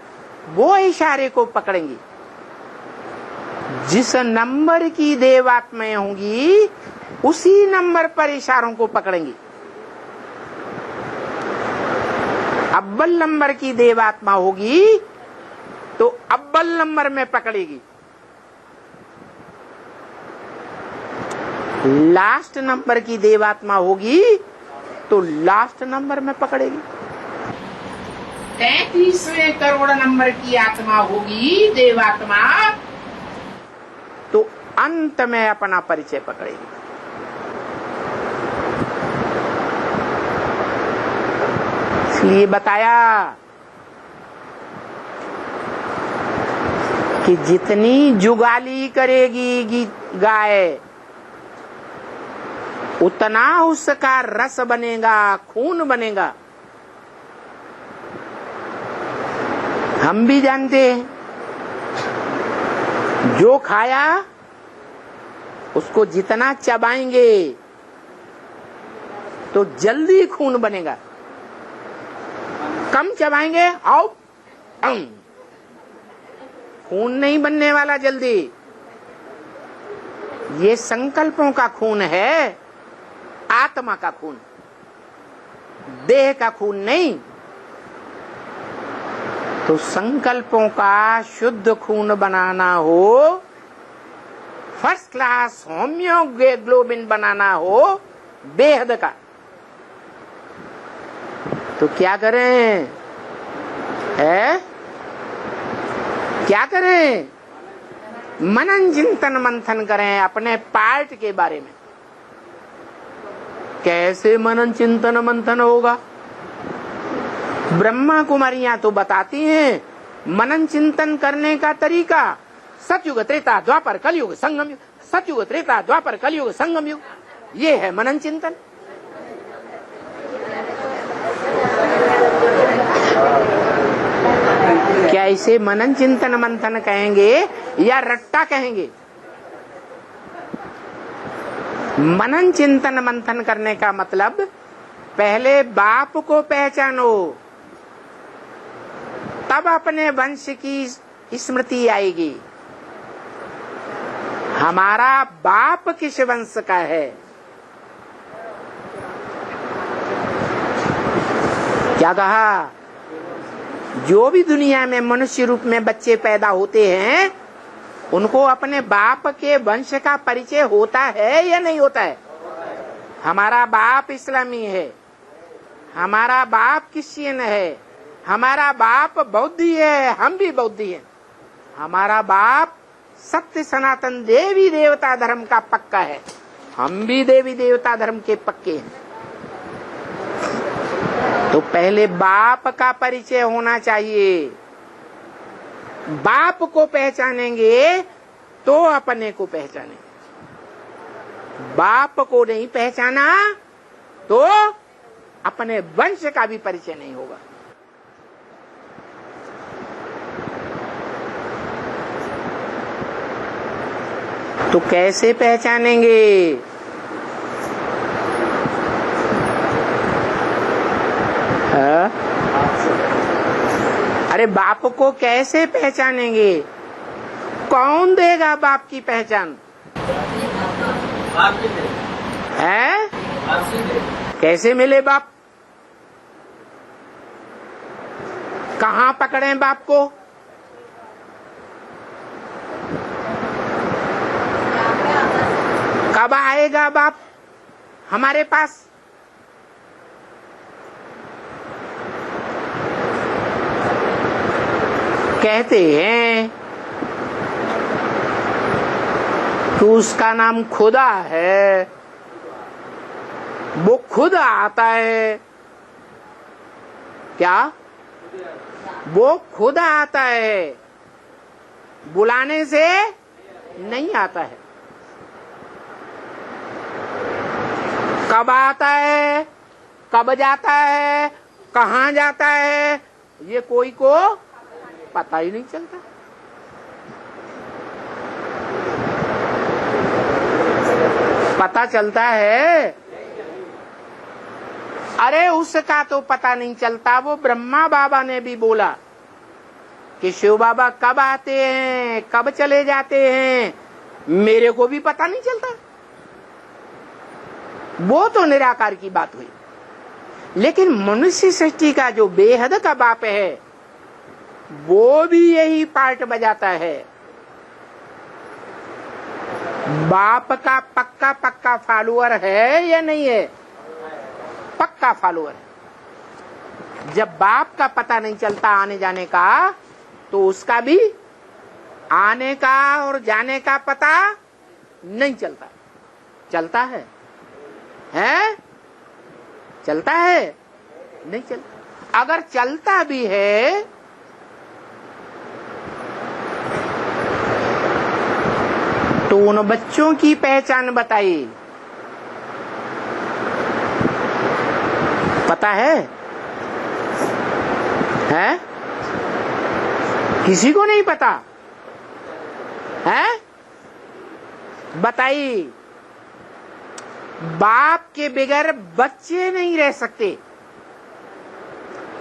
वो इशारे को पकड़ेंगी। जिस नंबर की देव आत्माएं होंगी उसी नंबर पर इशारों को पकड़ेंगी। अव्वल नंबर की देवात्मा होगी तो अव्वल नंबर में पकड़ेगी, लास्ट नंबर की देवात्मा होगी तो लास्ट नंबर में पकड़ेगी। 33वें करोड़ नंबर की आत्मा होगी देवात्मा तो अंत में अपना परिचय पकड़ेगी। इसलिए बताया कि जितनी जुगाली करेगी गाय उतना उसका रस बनेगा, खून बनेगा। हम भी जानते हैं, जो खाया उसको जितना चबाएंगे तो जल्दी खून बनेगा, कम चबाएंगे आओ खून नहीं बनने वाला जल्दी। ये संकल्पों का खून है, आत्मा का खून, देह का खून नहीं। तो संकल्पों का शुद्ध खून बनाना हो, फर्स्ट क्लास होम्योग्लोबिन बनाना हो बेहद का, तो क्या करें? क्या करें? मनन चिंतन मंथन करें अपने पार्ट के बारे में। कैसे मनन चिंतन मंथन होगा? ब्रह्मा कुमारियां तो बताती हैं मनन चिंतन करने का तरीका। सतयुग त्रेता द्वापर कलयुग संगम युग, सतयुग त्रेता द्वापर कलयुग संगम युग, ये है मनन चिंतन। क्या इसे मनन चिंतन मंथन कहेंगे या रट्टा कहेंगे? मनन चिंतन मंथन करने का मतलब पहले बाप को पहचानो, तब अपने वंश की स्मृति आएगी। हमारा बाप किस वंश का है? क्या कहा? जो भी दुनिया में मनुष्य रूप में बच्चे पैदा होते हैं उनको अपने बाप के वंश का परिचय होता है या नहीं होता है? हमारा बाप इस्लामी है, हमारा बाप क्रिश्चियन है, हमारा बाप बौद्धी है, हम भी बौद्धी हैं, हमारा बाप सत्य सनातन देवी देवता धर्म का पक्का है, हम भी देवी देवता धर्म के पक्के हैं। तो पहले बाप का परिचय होना चाहिए। बाप को पहचानेंगे तो अपने को पहचानेंगे। बाप को नहीं पहचाना तो अपने वंश का भी परिचय नहीं होगा। तो कैसे पहचानेंगे? अरे बाप को कैसे पहचानेंगे? कौन देगा बाप की पहचान? है? कैसे मिले बाप? कहाँ पकड़े बाप को? कब आएगा बाप हमारे पास? कहते हैं कि उसका नाम खुदा है, वो खुद आता है। क्या? वो खुद आता है, बुलाने से नहीं आता है। कब आता है, कब जाता है, कहाँ जाता है, ये कोई को पता ही नहीं चलता। पता चलता है? अरे उसका तो पता नहीं चलता। वो ब्रह्मा बाबा ने भी बोला कि शिव बाबा कब आते हैं, कब चले जाते हैं, मेरे को भी पता नहीं चलता। वो तो निराकार की बात हुई। लेकिन मनुष्य सृष्टि का जो बेहद का बाप है वो भी यही पार्ट बजाता है। बाप का पक्का पक्का फॉलोअर है या नहीं है? पक्का फॉलोअर है। जब बाप का पता नहीं चलता आने जाने का, तो उसका भी आने का और जाने का पता नहीं चलता। चलता है? चलता है? नहीं चलता। अगर चलता भी है तो उन बच्चों की पहचान बताइए। पता है? किसी को नहीं पता है? बताइए। बाप के बगैर बच्चे नहीं रह सकते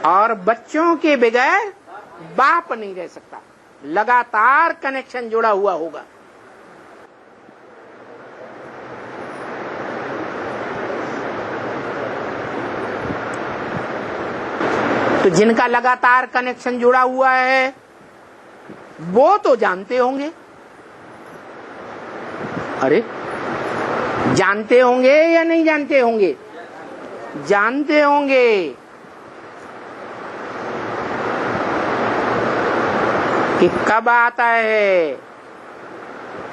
और बच्चों के बगैर बाप नहीं रह सकता। लगातार कनेक्शन जुड़ा हुआ होगा। तो जिनका लगातार कनेक्शन जुड़ा हुआ है वो तो जानते होंगे। अरे जानते होंगे या नहीं जानते होंगे? जानते होंगे। कि कब आता है,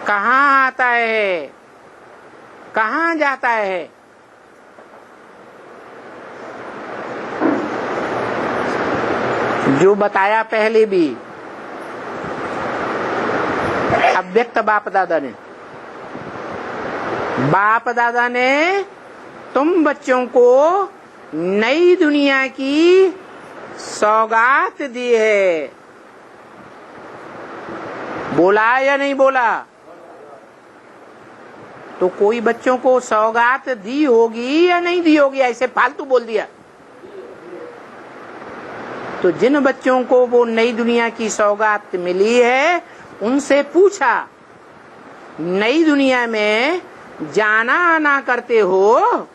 कहाँ आता है, कहाँ जाता है। जो बताया पहले भी अव्यक्त बाप दादा ने तुम बच्चों को नई दुनिया की सौगात दी है। बोला या नहीं बोला? तो कोई बच्चों को सौगात दी होगी या नहीं दी होगी? ऐसे फालतू बोल दिया। तो जिन बच्चों को वो नई दुनिया की सौगात मिली है उनसे पूछा, नई दुनिया में जाना आना करते हो?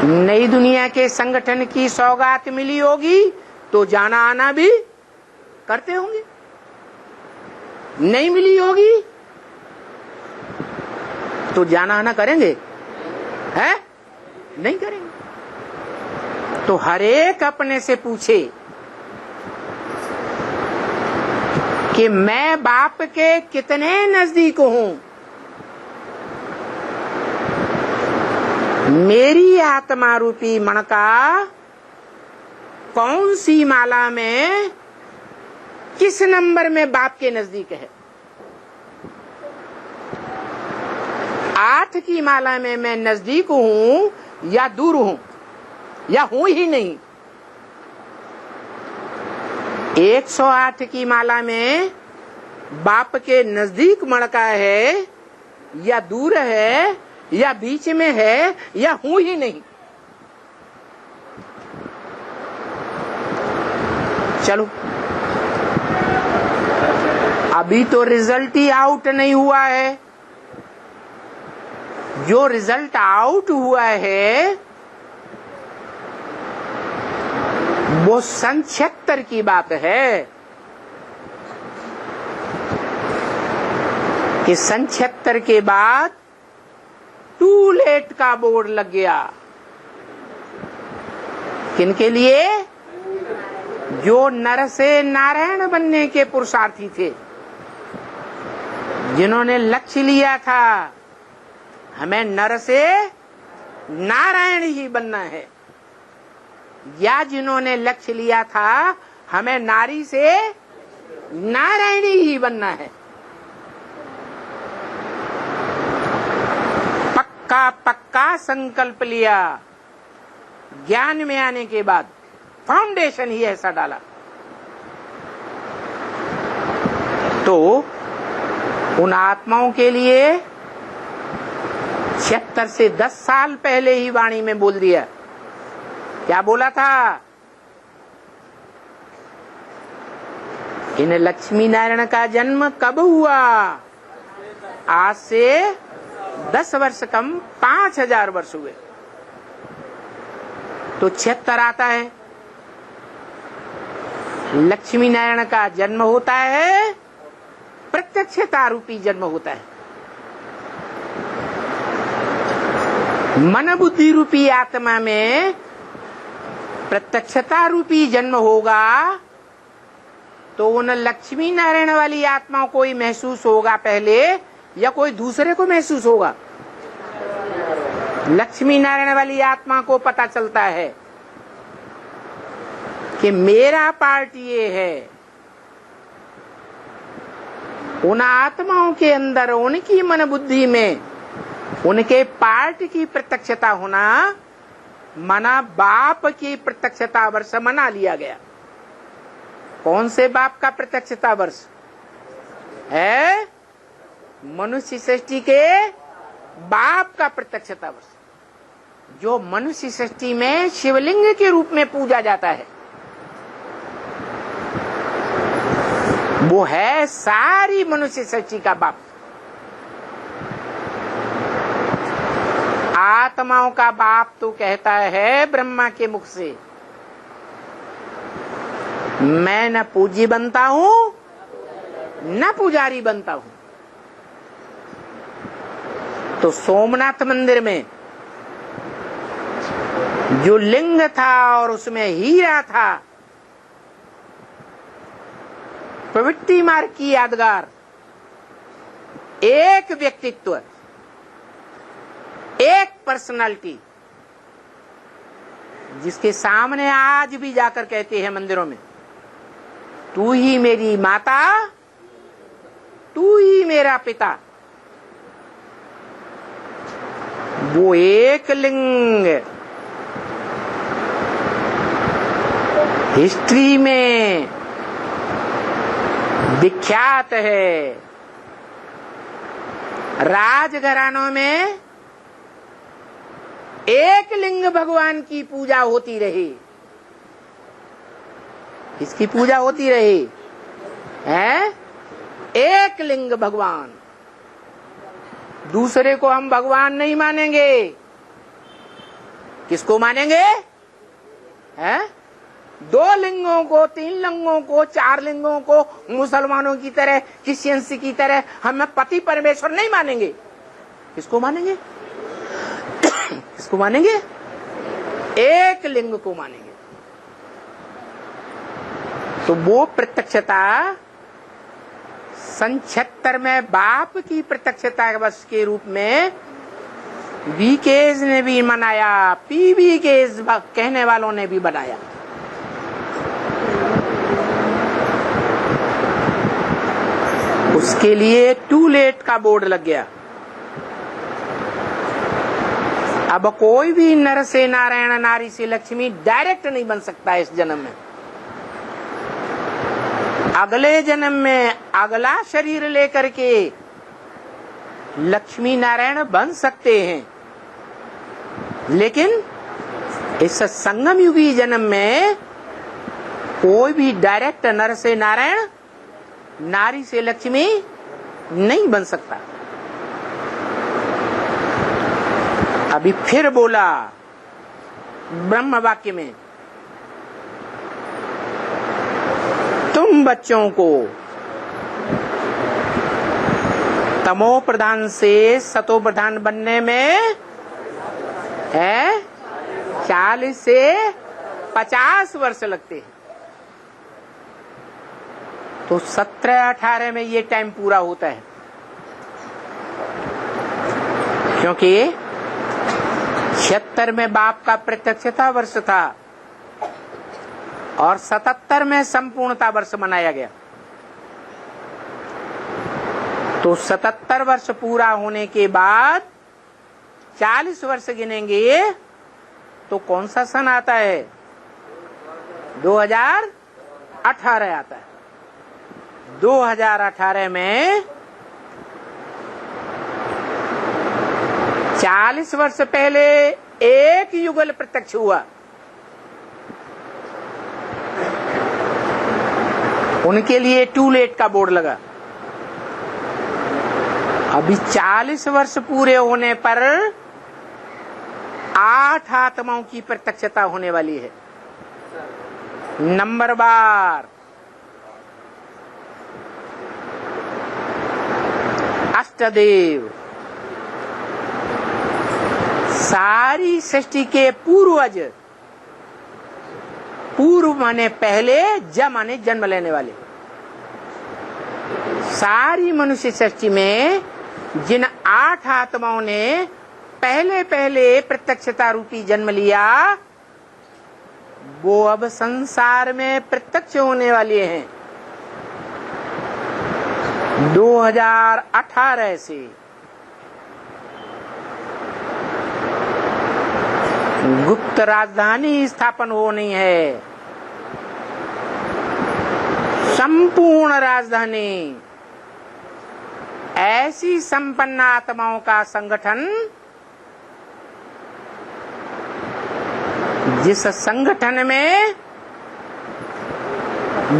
नई दुनिया के संगठन की सौगात मिली होगी तो जाना आना भी करते होंगे। नहीं मिली होगी तो जाना आना करेंगे? नहीं करेंगे। तो हर एक अपने से पूछे कि मैं बाप के कितने नजदीक हूं। मेरी आत्मा रूपी मणका कौन सी माला में किस नंबर में बाप के नजदीक है? 8 की माला में मैं नजदीक हूं या दूर हूं या हूं ही नहीं? 108 की माला में बाप के नजदीक मणका है या दूर है या बीच में है या हूं ही नहीं? चलो, अभी तो रिजल्ट ही आउट नहीं हुआ है। जो रिजल्ट आउट हुआ है वो सन 76 की बात है कि सन 76 के बाद टू लेट का बोर्ड लग गया। किनके लिए? जो नर से नारायण बनने के पुरुषार्थी थे, जिन्होंने लक्ष्य लिया था हमें नर से नारायण ही बनना है, या जिन्होंने लक्ष्य लिया था हमें नारी से नारायणी ही बनना है। पक्का पक्का संकल्प लिया। ज्ञान में आने के बाद फाउंडेशन ही ऐसा डाला। तो उन आत्माओं के लिए 76 से 10 साल पहले ही वाणी में बोल दिया। क्या बोला था? इन लक्ष्मी नारायण का जन्म कब हुआ? आज से 10 वर्ष कम 5000 वर्ष हुए तो 76 आता है। लक्ष्मी नारायण का जन्म होता है, प्रत्यक्षता रूपी जन्म होता है। मन बुद्धि रूपी आत्मा में प्रत्यक्षता रूपी जन्म होगा तो उन लक्ष्मी नारायण वाली आत्माओं को ही महसूस होगा पहले या कोई दूसरे को महसूस होगा? लक्ष्मी नारायण वाली आत्मा को पता चलता है कि मेरा पार्ट ये है। उन आत्माओं के अंदर उनकी मन बुद्धि में उनके पार्ट की प्रत्यक्षता होना मना बाप की प्रत्यक्षता वर्ष मना लिया गया। कौन से बाप का प्रत्यक्षता वर्ष है? मनुष्य सृष्टि के बाप का प्रत्यक्षता वर्ष, जो मनुष्य सृष्टि में शिवलिंग के रूप में पूजा जाता है। वो है सारी मनुष्य सृष्टि का बाप। आत्माओं का बाप तो कहता है ब्रह्मा के मुख से, मैं न पूजी बनता हूं न पुजारी बनता हूं। तो सोमनाथ मंदिर में जो लिंग था और उसमें हीरा था, प्रवृत्ति मार्ग की यादगार, एक व्यक्तित्व, एक पर्सनालिटी, जिसके सामने आज भी जाकर कहते हैं मंदिरों में, तू ही मेरी माता, तू ही मेरा पिता। वो एक लिंग हिस्ट्री में विख्यात है। राजघरानों में एक लिंग भगवान की पूजा होती रही। इसकी पूजा होती रही है, एक लिंग भगवान। दूसरे को हम भगवान नहीं मानेंगे। किसको मानेंगे? हैं? 2 लिंगों को, 3 लिंगों को, 4 लिंगों को मुसलमानों की तरह, क्रिश्चियंस की तरह हम पति परमेश्वर नहीं मानेंगे। किसको मानेंगे? किसको मानेंगे? एक लिंग को मानेंगे। तो वो प्रत्यक्षता सन 76 में बाप की प्रत्यक्षता वर्ष के रूप में वीकेज ने भी मनाया, पीवीकेज कहने वालों ने भी बनाया। उसके लिए टू लेट का बोर्ड लग गया। अब कोई भी नर से नारायण, नारी से लक्ष्मी डायरेक्ट नहीं बन सकता इस जन्म में। अगले जन्म में अगला शरीर लेकर के लक्ष्मी नारायण बन सकते हैं, लेकिन इस संगम युगी जन्म में कोई भी डायरेक्ट नर से नारायण, नारी से लक्ष्मी नहीं बन सकता। अभी फिर बोला ब्रह्म वाक्य में, तुम बच्चों को तमो प्रधान से सतो प्रधान बनने में है 40 से 50 वर्ष लगते हैं। तो 17-18 में ये टाइम पूरा होता है, क्योंकि 76 में बाप का प्रत्यक्षता वर्ष था और 77 में संपूर्णता वर्ष मनाया गया। तो 77 वर्ष पूरा होने के बाद 40 वर्ष गिनेंगे तो कौन सा सन आता है? 2018 आता है। 2018 में 40 वर्ष पहले एक युगल प्रत्यक्ष हुआ। उनके लिए टू लेट का बोर्ड लगा। अभी 40 वर्ष पूरे होने पर 8 आत्माओं की प्रत्यक्षता होने वाली है। नंबर बार अष्टदेव, सारी सृष्टि के पूर्वज, पूर्व माने पहले, ज माने जन्म लेने वाले, सारी मनुष्य सृष्टि में जिन 8 आत्माओं ने पहले पहले प्रत्यक्षता रूपी जन्म लिया, वो अब संसार में प्रत्यक्ष होने वाले हैं 2018 से। गुप्त राजधानी स्थापन होनी है, संपूर्ण राजधानी, ऐसी संपन्न आत्माओं का संगठन जिस संगठन में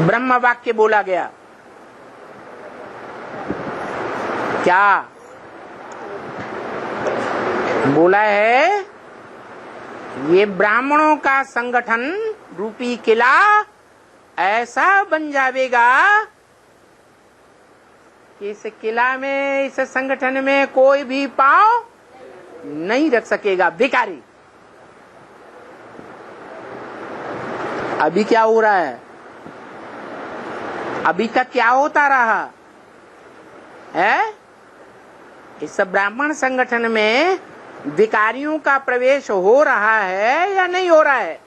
ब्रह्म वाक्य बोला गया। क्या बोला है? ये ब्राह्मणों का संगठन रूपी किला ऐसा बन जाएगा कि इस किला में, इस संगठन में कोई भी पांव नहीं रख सकेगा भिखारी। अभी क्या हो रहा है? अभी तक क्या होता रहा है? इस ब्राह्मण संगठन में भिखारियों का प्रवेश हो रहा है या नहीं हो रहा है?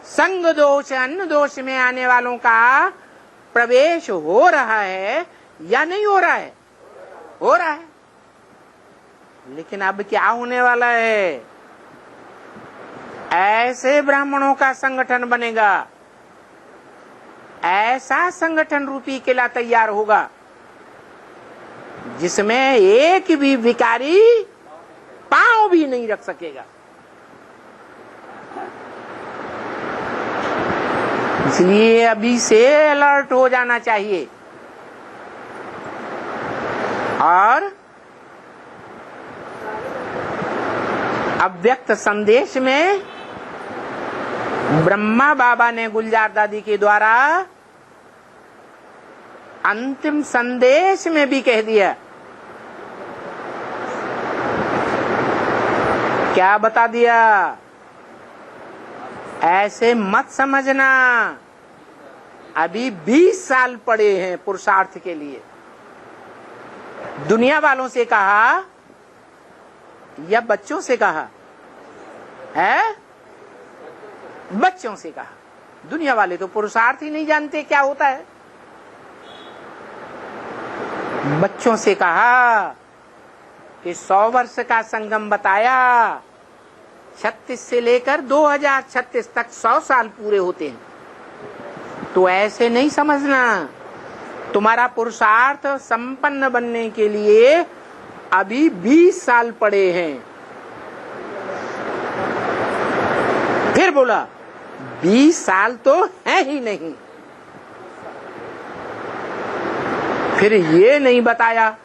संग दोष, अन्न दोष में आने वालों का प्रवेश हो रहा है या नहीं हो रहा है? हो रहा है। लेकिन अब क्या होने वाला है? ऐसे ब्राह्मणों का संगठन बनेगा, ऐसा संगठन रूपी किला तैयार होगा जिसमें एक भी भिखारी पांव भी नहीं रख सकेगा। इसलिए अभी से अलर्ट हो जाना चाहिए। और अव्यक्त संदेश में ब्रह्मा बाबा ने गुलजार दादी के द्वारा अंतिम संदेश में भी कह दिया। क्या बता दिया? ऐसे मत समझना, अभी 20 साल पड़े हैं पुरुषार्थ के लिए। दुनिया वालों से कहा या बच्चों से कहा है? बच्चों से कहा। दुनिया वाले तो पुरुषार्थ ही नहीं जानते क्या होता है। बच्चों से कहा कि 100 वर्ष का संगम बताया, 36 से लेकर 2036 तक 100 साल पूरे होते हैं। तो ऐसे नहीं समझना, तुम्हारा पुरुषार्थ संपन्न बनने के लिए अभी 20 साल पड़े हैं। फिर बोला 20 साल तो है ही नहीं। फिर ये नहीं बताया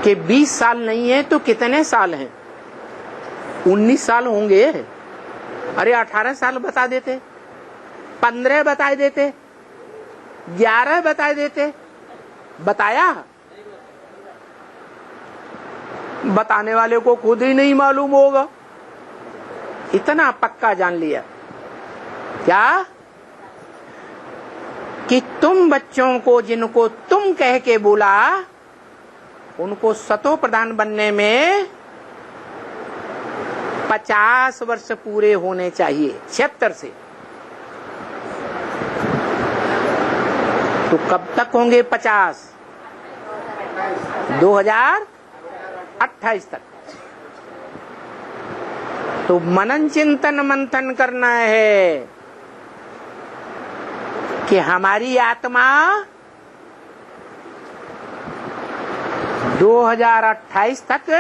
कि 20 साल नहीं है तो कितने साल हैं? 19 साल होंगे। अरे 18 साल बता देते, 15 बता देते, 11 बता देते। बताया? बताने वाले को खुद ही नहीं मालूम होगा। इतना पक्का जान लिया क्या कि तुम बच्चों को, जिनको तुम कह के बोला, उनको सतो प्रधान बनने में 50 वर्ष पूरे होने चाहिए 76 से। तो कब तक होंगे 50? 2028 तक। तो मनन चिंतन मंथन करना है कि हमारी आत्मा 2028 तक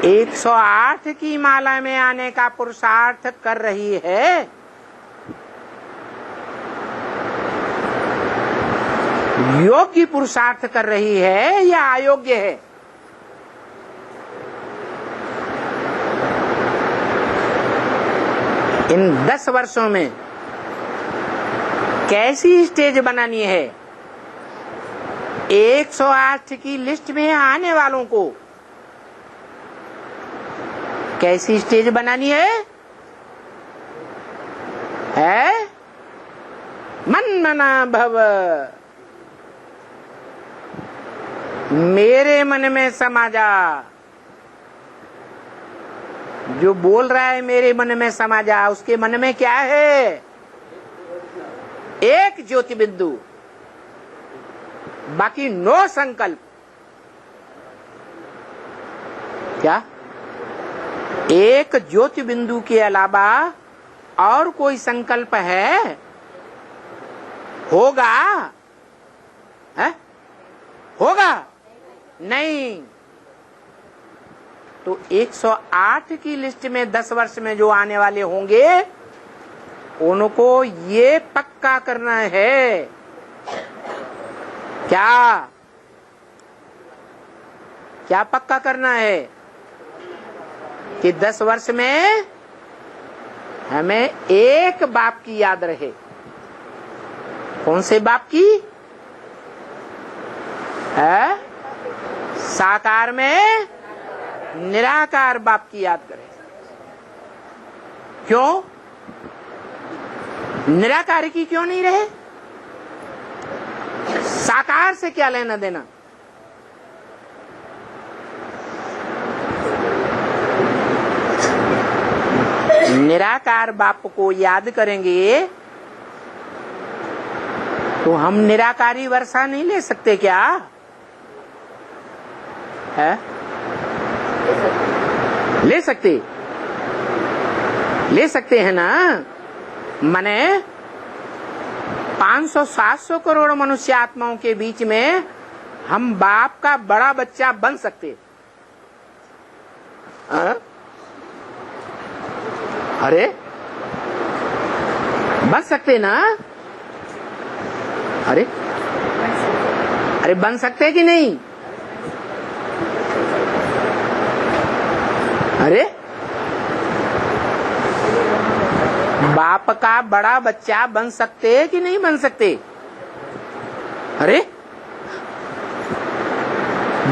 108 की माला में आने का पुरुषार्थ कर रही है। योग्य पुरुषार्थ कर रही है या अयोग्य है? इन 10 वर्षों में कैसी स्टेज बनानी है? 108 की लिस्ट में आने वालों को कैसी स्टेज बनानी है? मन मना भव, मेरे मन में समा जा। जो बोल रहा है मेरे मन में समा जा, उसके मन में क्या है? एक ज्योति बिंदु, बाकी 9 संकल्प। क्या एक ज्योति बिंदु के अलावा और कोई संकल्प है? होगा? है? होगा नहीं। तो 108 की लिस्ट में 10 वर्ष में जो आने वाले होंगे उनको ये पक्का करना है। क्या क्या पक्का करना है? कि 10 वर्ष में हमें एक बाप की याद रहे। कौन से बाप की? है साकार में निराकार बाप की याद करें। क्यों? निराकार की क्यों नहीं रहे? साकार से क्या लेना देना? निराकार बाप को याद करेंगे तो हम निराकारी वर्षा नहीं ले सकते क्या? है? ले सकते हैं ना। माने 500-700 करोड़ मनुष्य आत्माओं के बीच में हम बाप का बड़ा बच्चा बन सकते। अरे बन सकते ना? अरे बन सकते कि नहीं? अरे बाप का बड़ा बच्चा बन सकते कि नहीं बन सकते? अरे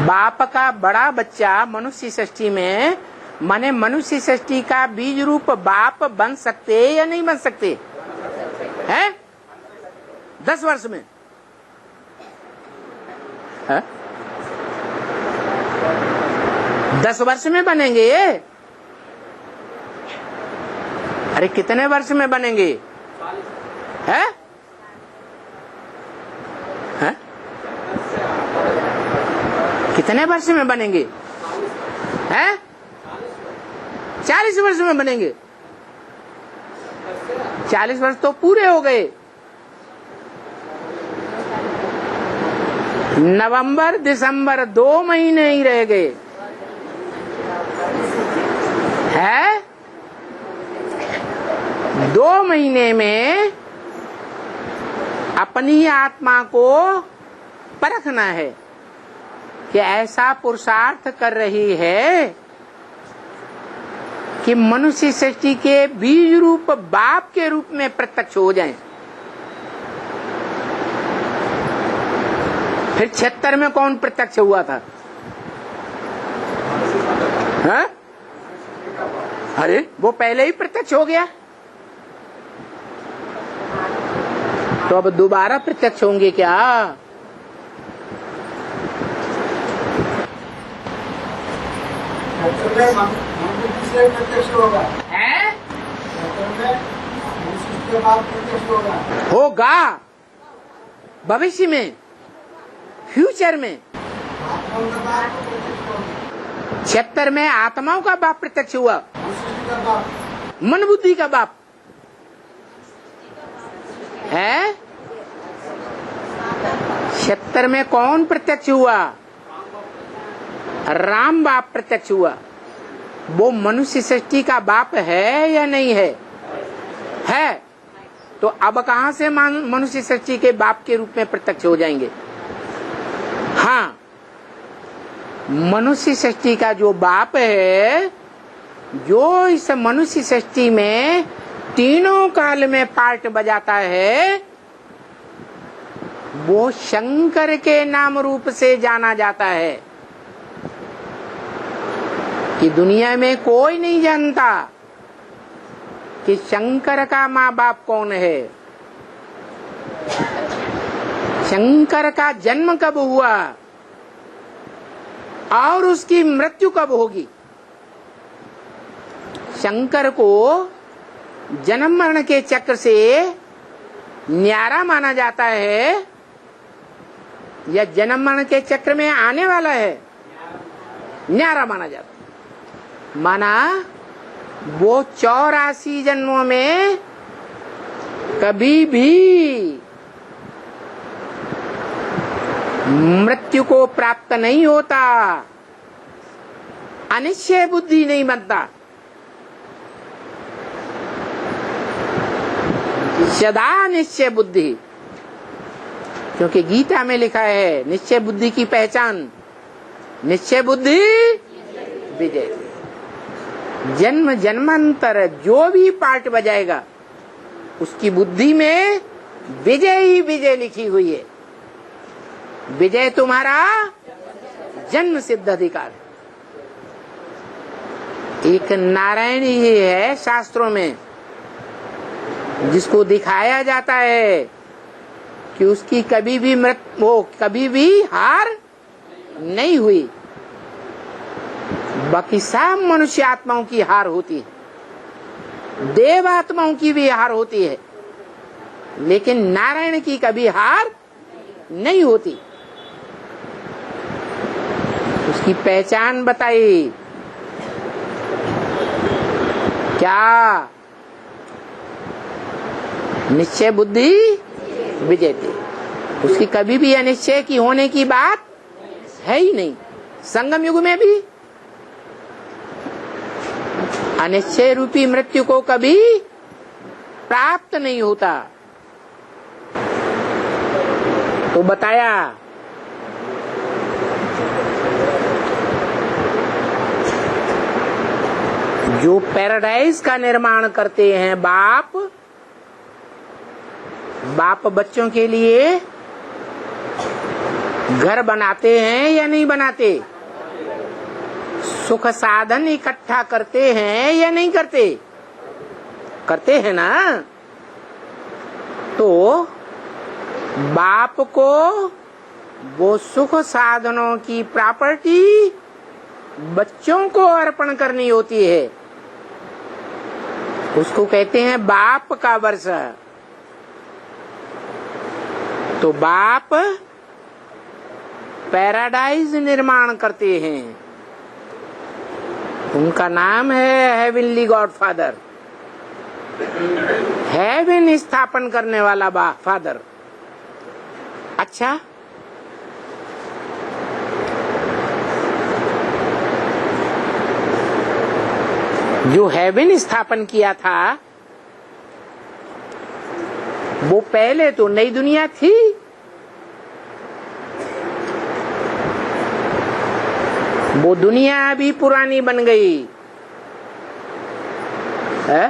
बाप का बड़ा बच्चा मनुष्य सृष्टि में, माने मनुष्य सृष्टि का बीज रूप बाप बन सकते या नहीं बन सकते? हैं? 10 वर्ष में है? 10 वर्ष में बनेंगे ये? अरे कितने वर्ष में बनेंगे? है? है? कितने वर्ष में बनेंगे? है? 40 वर्ष में बनेंगे। 40 वर्ष तो पूरे हो गए। नवंबर दिसंबर 2 महीने ही रह गए है। 2 महीने में अपनी आत्मा को परखना है कि ऐसा पुरुषार्थ कर रही है कि मनुष्य सृष्टि के बीज रूप बाप के रूप में प्रत्यक्ष हो जाएं। फिर 76 में कौन प्रत्यक्ष हुआ था? हाँ? अरे वो पहले ही प्रत्यक्ष हो गया, तो अब दोबारा प्रत्यक्ष होंगे क्या? प्रत्यक्ष होगा है? होगा भविष्य में, फ्यूचर में। 76 में आत्माओं का बाप प्रत्यक्ष हुआ, मन बुद्धि का बाप है। 76 में कौन प्रत्यक्ष हुआ? राम बाप प्रत्यक्ष हुआ। वो मनुष्य सृष्टि का बाप है या नहीं है? है। तो अब कहां से मनुष्य सृष्टि के बाप के रूप में प्रत्यक्ष हो जाएंगे? हाँ, मनुष्य सृष्टि का जो बाप है, जो इस मनुष्य सृष्टि में तीनों काल में पार्ट बजाता है, वो शंकर के नाम रूप से जाना जाता है। कि दुनिया में कोई नहीं जानता कि शंकर का माँ बाप कौन है, शंकर का जन्म कब हुआ और उसकी मृत्यु कब होगी। शंकर को जन्म मरण के चक्र से न्यारा माना जाता है या जन्म मरण के चक्र में आने वाला है? न्यारा माना जाता है। माना वो 84 जन्मों में कभी भी मृत्यु को प्राप्त नहीं होता, अनिश्चय बुद्धि नहीं बनता, सदा निश्चय बुद्धि। क्योंकि गीता में लिखा है निश्चय बुद्धि की पहचान निश्चय बुद्धि विजय। जन्म जन्मांतर जो भी पार्ट बजाएगा उसकी बुद्धि में विजय ही विजय लिखी हुई है। विजय तुम्हारा जन्म सिद्ध अधिकार है। एक नारायण ही है शास्त्रों में जिसको दिखाया जाता है कि उसकी कभी भी वो कभी भी हार नहीं हुई। बाकी सब मनुष्य आत्माओं की हार होती है, देव आत्माओं की भी हार होती है, लेकिन नारायण की कभी हार नहीं होती। उसकी पहचान बताई क्या? निश्चय बुद्धि विजयते। उसकी कभी भी अनिश्चय की होने की बात है ही नहीं। संगम युग में भी अनिश्चय रूपी मृत्यु को कभी प्राप्त नहीं होता। तो बताया जो पैराडाइज का निर्माण करते हैं बाप बच्चों के लिए घर बनाते हैं या नहीं बनाते? सुख साधन इकट्ठा करते हैं या नहीं करते? करते हैं ना। तो बाप को वो सुख साधनों की प्रॉपर्टी बच्चों को अर्पण करनी होती है। उसको कहते हैं बाप का वर्ष। तो बाप पैराडाइज निर्माण करते हैं, उनका नाम है हेवनली गॉडफादर, हेवन स्थापन करने वाला फादर। अच्छा, जो हेवन स्थापन किया था वो पहले तो नई दुनिया थी, वो दुनिया अभी पुरानी बन गई है।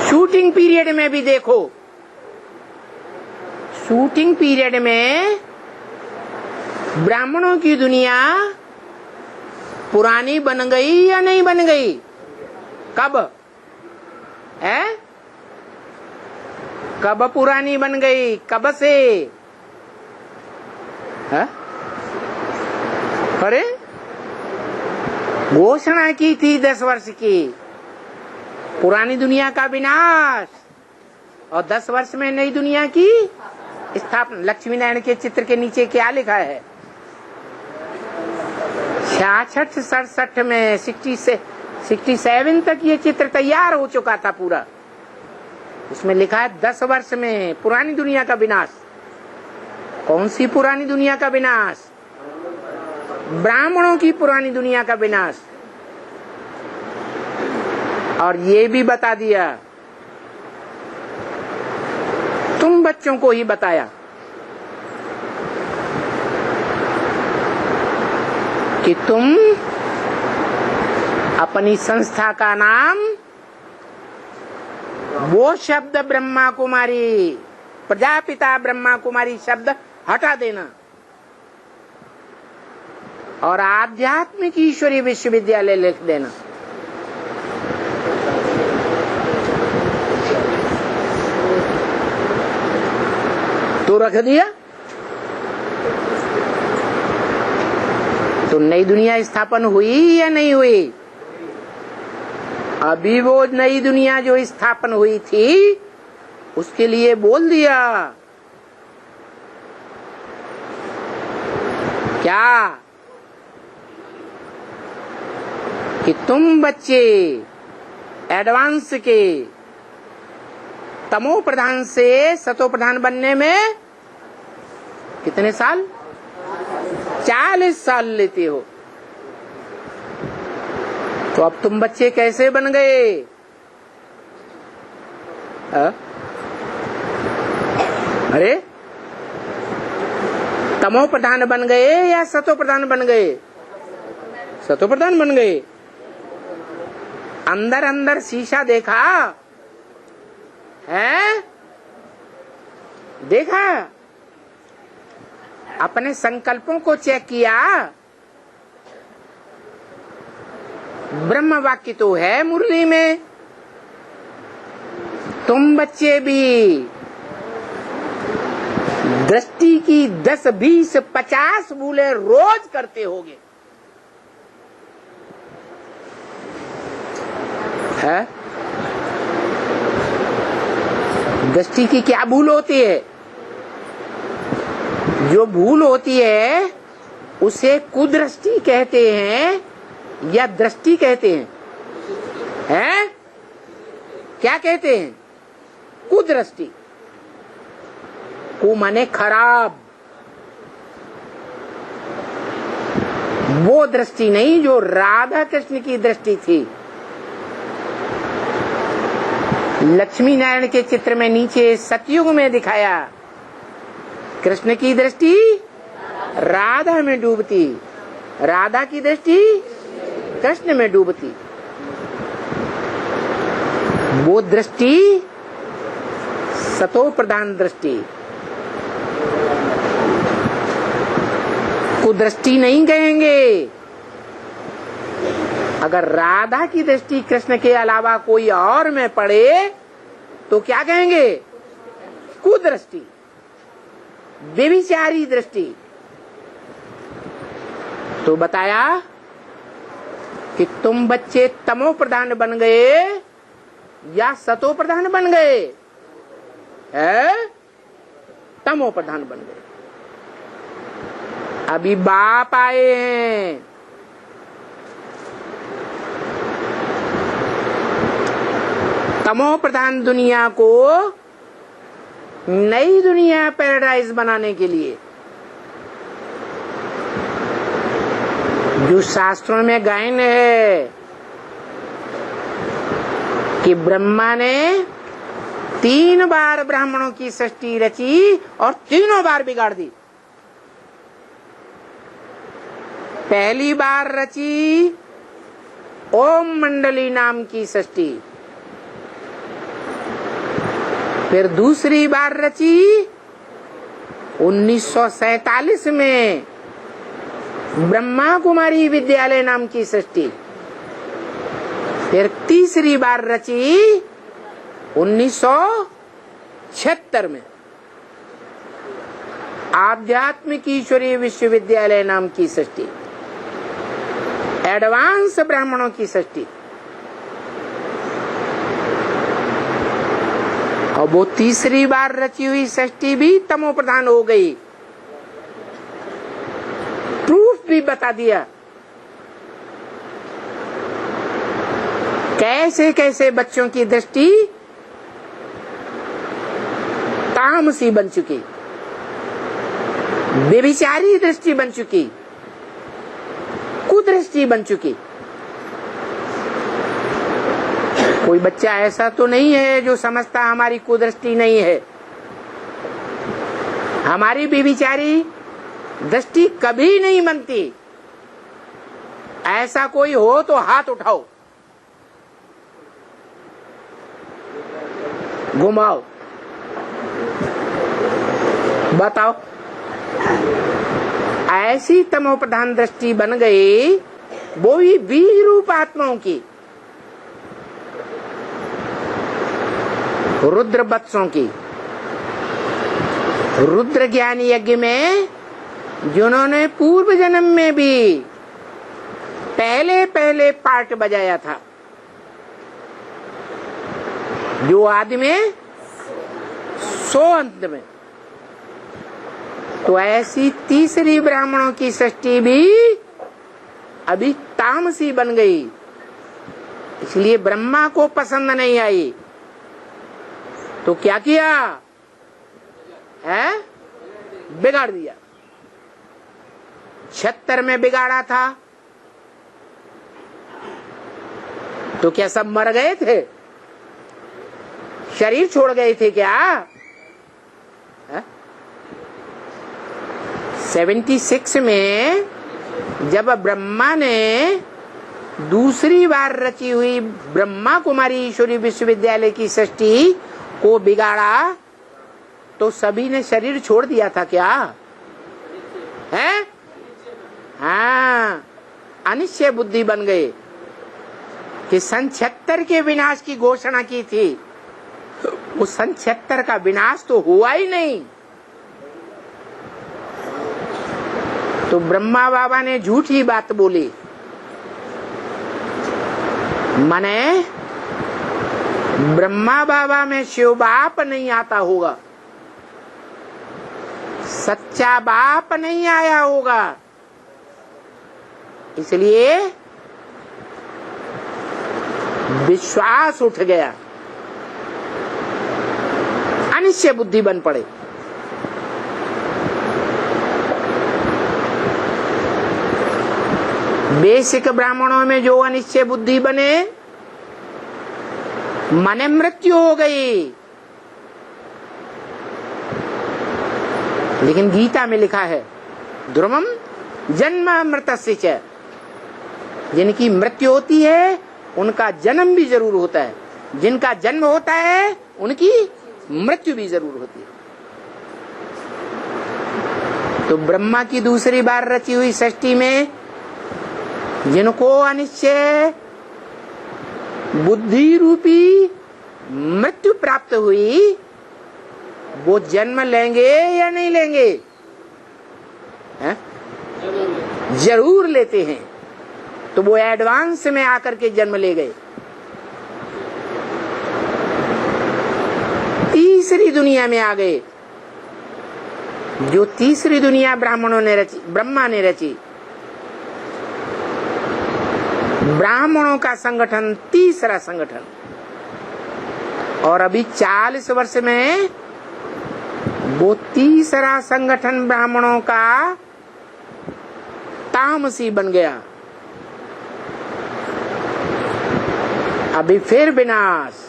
शूटिंग पीरियड में भी देखो, शूटिंग पीरियड में ब्राह्मणों की दुनिया पुरानी बन गई या नहीं बन गई? कब है? कब पुरानी बन गई? कब से? है? अरे घोषणा की थी 10 वर्ष की, पुरानी दुनिया का विनाश और 10 वर्ष में नई दुनिया की स्थापना। लक्ष्मी नारायण के चित्र के नीचे क्या लिखा है? 66-67 में 67 तक ये चित्र तैयार हो चुका था पूरा। उसमें लिखा है 10 वर्ष में पुरानी दुनिया का विनाश। कौन सी पुरानी दुनिया का विनाश? ब्राह्मणों की पुरानी दुनिया का विनाश। और ये भी बता दिया, तुम बच्चों को ही बताया कि तुम अपनी संस्था का नाम वो शब्द ब्रह्मा कुमारी, प्रजापिता ब्रह्मा कुमारी शब्द हटा देना और आध्यात्मिक ईश्वरीय विश्वविद्यालय लिख देना। तो रख दिया तो नई दुनिया स्थापन हुई या नहीं हुई? अभी वो नई दुनिया जो स्थापन हुई थी उसके लिए बोल दिया क्या कि तुम बच्चे एडवांस के तमो प्रधान से सतो प्रधान बनने में कितने साल? 40 साल लेते हो। तो अब तुम बच्चे कैसे बन गए? अरे तमो प्रधान बन गए या सतो प्रधान बन गए? सतो प्रधान बन गए। अंदर अंदर शीशा देखा है? देखा? अपने संकल्पों को चेक किया? ब्रह्म वाक्य तो है मुरली में। तुम बच्चे भी दृष्टि की 10, 20, 50 भूले रोज करते होगे। है? दृष्टि की क्या भूल होती है? जो भूल होती है उसे कुदृष्टि कहते हैं या दृष्टि कहते हैं? हैं? क्या कहते हैं? कुदृष्टि। कु माने खराब। वो दृष्टि नहीं जो राधा कृष्ण की दृष्टि थी। लक्ष्मी नारायण के चित्र में नीचे सतयुग में दिखाया कृष्ण की दृष्टि राधा में डूबती, राधा की दृष्टि कृष्ण में डूबती। वो दृष्टि सतो प्रधान दृष्टि, कुदृष्टि नहीं कहेंगे। अगर राधा की दृष्टि कृष्ण के अलावा कोई और में पड़े तो क्या कहेंगे? कुदृष्टि, व्यभिचारी दृष्टि। तो बताया कि तुम बच्चे तमो प्रधान बन गए या सतो प्रधान बन गए? है? तमो प्रधान बन गए। अभी बाप आए हैं। तमो प्रधान दुनिया को नई दुनिया पैराडाइज बनाने के लिए जो शास्त्रों में गायन है कि ब्रह्मा ने 3 बार ब्राह्मणों की सृष्टि रची और तीनों बार बिगाड़ दी। पहली बार रची ओम मंडली नाम की सृष्टि, फिर दूसरी बार रची 1947 में ब्रह्मा कुमारी विद्यालय नाम की सृष्टि, फिर तीसरी बार रची 1976 में आध्यात्मिक ईश्वरीय विश्वविद्यालय नाम की सृष्टि, एडवांस ब्राह्मणों की सृष्टि। और वो तीसरी बार रची हुई सृष्टि भी तमो प्रधान हो गई। प्रूफ भी बता दिया कैसे कैसे बच्चों की दृष्टि तामसी बन चुकी, व्यभिचारी दृष्टि बन चुकी, कुदृष्टि बन चुकी। कोई बच्चा ऐसा तो नहीं है जो समझता हमारी कुदृष्टि नहीं है। हमारी व्यभिचारी दृष्टि कभी नहीं बनती। ऐसा कोई हो तो हाथ उठाओ, घुमाओ, बताओ। ऐसी तमोप्रधान दृष्टि बन गई, वो भी बीज रूप आत्माओं की, रुद्र वत्सों की। रुद्र ज्ञान यज्ञ में जिन्होंने पूर्व जन्म में भी पहले पहले पार्ट बजाया था, जो आदि में सो अंत में, तो ऐसी तीसरी ब्राह्मणों की सृष्टि भी अभी तामसी बन गई, इसलिए ब्रह्मा को पसंद नहीं आई। तो क्या किया है? बिगाड़ दिया। 76 में बिगाड़ा था, तो क्या सब मर गए थे? शरीर छोड़ गए थे क्या? 76 में जब ब्रह्मा ने दूसरी बार रची हुई ब्रह्मा कुमारी ईश्वरी विश्वविद्यालय की सृष्टि को बिगाड़ा, तो सभी ने शरीर छोड़ दिया था क्या? है? हाँ, अनिश्चय बुद्धि बन गए कि सन 76 के विनाश की घोषणा की थी, उस सन 76 का विनाश तो हुआ ही नहीं। तो ब्रह्मा बाबा ने झूठी बात बोली, माने ब्रह्मा बाबा में शिव बाप नहीं आता होगा, सच्चा बाप नहीं आया होगा, इसलिए विश्वास उठ गया, अनिश्चय बुद्धि बन पड़े। बेसिक ब्राह्मणों में जो अनिश्चय बुद्धि बने, मन मृत्यु हो गई। लेकिन गीता में लिखा है ध्रुवम जन्म मृतस्य च, जिनकी मृत्यु होती है उनका जन्म भी जरूर होता है, जिनका जन्म होता है उनकी मृत्यु भी जरूर होती है। तो ब्रह्मा की दूसरी बार रची हुई सृष्टि में जिनको अनिश्चय बुद्धि रूपी मृत्यु प्राप्त हुई, वो जन्म लेंगे या नहीं लेंगे? है? जरूर लेते हैं। तो वो एडवांस में आकर के जन्म ले गए। तीसरी दुनिया में आ गए, जो तीसरी दुनिया ब्राह्मणों ने रची, ब्रह्मा ने रची। ब्राह्मणों का संगठन तीसरा संगठन, और अभी 40 वर्ष में वो तीसरा संगठन ब्राह्मणों का तामसी बन गया। अभी फिर विनाश।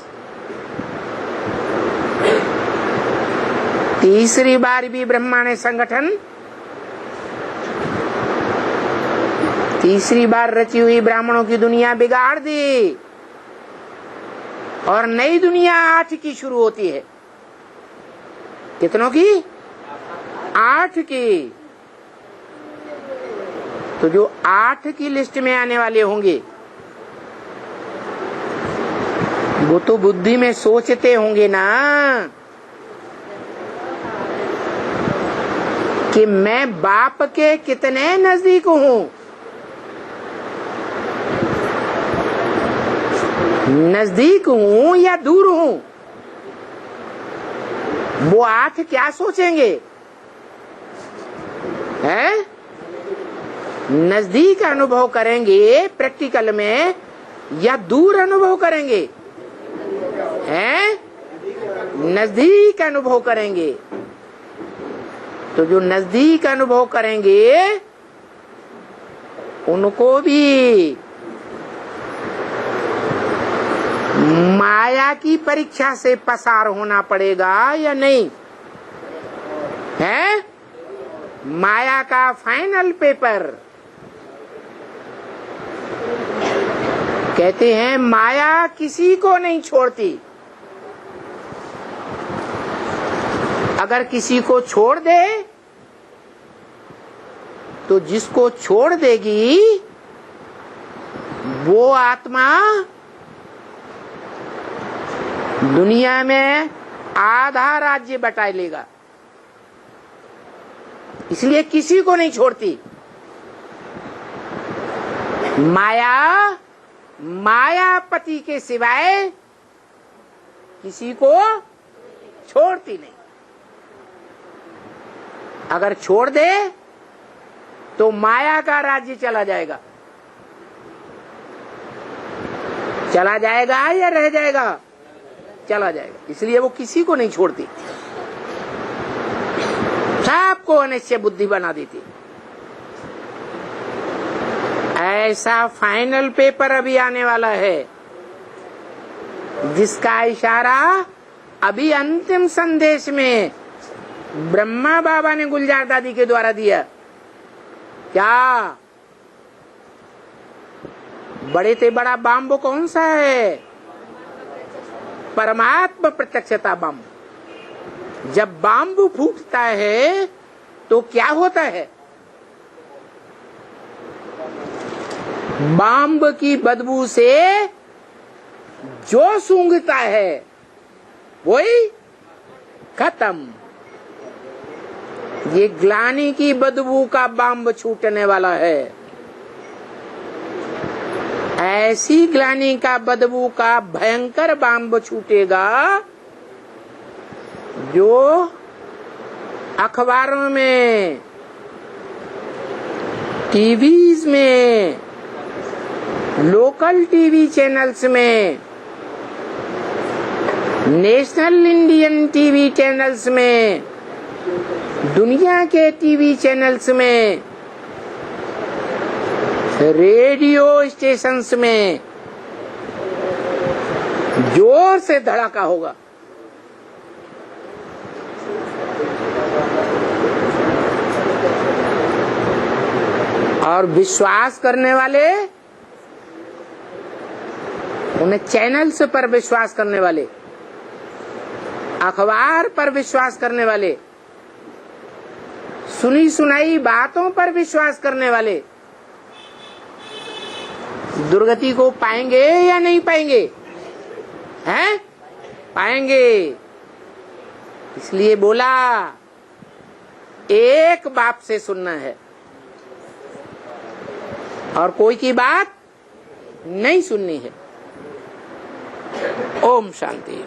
तीसरी बार भी ब्रह्मा ने संगठन, तीसरी बार रची हुई ब्राह्मणों की दुनिया बिगाड़ दी, और नई दुनिया 8 की शुरू होती है। कितनों की? 8 की। तो जो 8 की लिस्ट में आने वाले होंगे वो तो बुद्धि में सोचते होंगे ना कि मैं बाप के कितने नजदीक हूं। नजदीक हूं या दूर हूं, वो 8 क्या सोचेंगे? हैं? नजदीक अनुभव करेंगे प्रैक्टिकल में या दूर अनुभव करेंगे? हैं? नजदीक अनुभव करेंगे। तो जो नजदीक अनुभव करेंगे उनको भी माया की परीक्षा से पसार होना पड़ेगा या नहीं? है? माया का फाइनल पेपर कहते हैं माया किसी को नहीं छोड़ती। अगर किसी को छोड़ दे तो जिसको छोड़ देगी वो आत्मा दुनिया में आधा राज्य बटा लेगा। इसलिए किसी को नहीं छोड़ती। माया मायापति के सिवाय किसी को छोड़ती नहीं। अगर छोड़ दे तो माया का राज्य चला जाएगा। चला जाएगा या रह जाएगा? चला जाएगा। इसलिए वो किसी को नहीं छोड़ती, सबको अनिश्चय बुद्धि बना देती। ऐसा फाइनल पेपर अभी आने वाला है जिसका इशारा अभी अंतिम संदेश में ब्रह्मा बाबा ने गुलजार दादी के द्वारा दिया। क्या बड़े से बड़ा बम कौन सा है? परमात्मा प्रत्यक्षता बम। जब बम फूटता है तो क्या होता है? बम की बदबू से जो सूंघता है वही खत्म। ये ग्लानि की बदबू का बम छूटने वाला है। ऐसी ग्लानि का बदबू का भयंकर बम छूटेगा जो अखबारों में, टीवीज में, लोकल टीवी चैनल्स में, नेशनल इंडियन टीवी चैनल्स में, दुनिया के टीवी चैनल्स में, रेडियो स्टेशंस में जोर से धड़ाका होगा। और विश्वास करने वाले, उन्हें चैनल्स पर विश्वास करने वाले, अखबार पर विश्वास करने वाले, सुनी सुनाई बातों पर विश्वास करने वाले दुर्गति को पाएंगे या नहीं पाएंगे? हैं? पाएंगे। इसलिए बोला एक बाप से सुनना है और कोई की बात नहीं सुननी है। ओम शांति।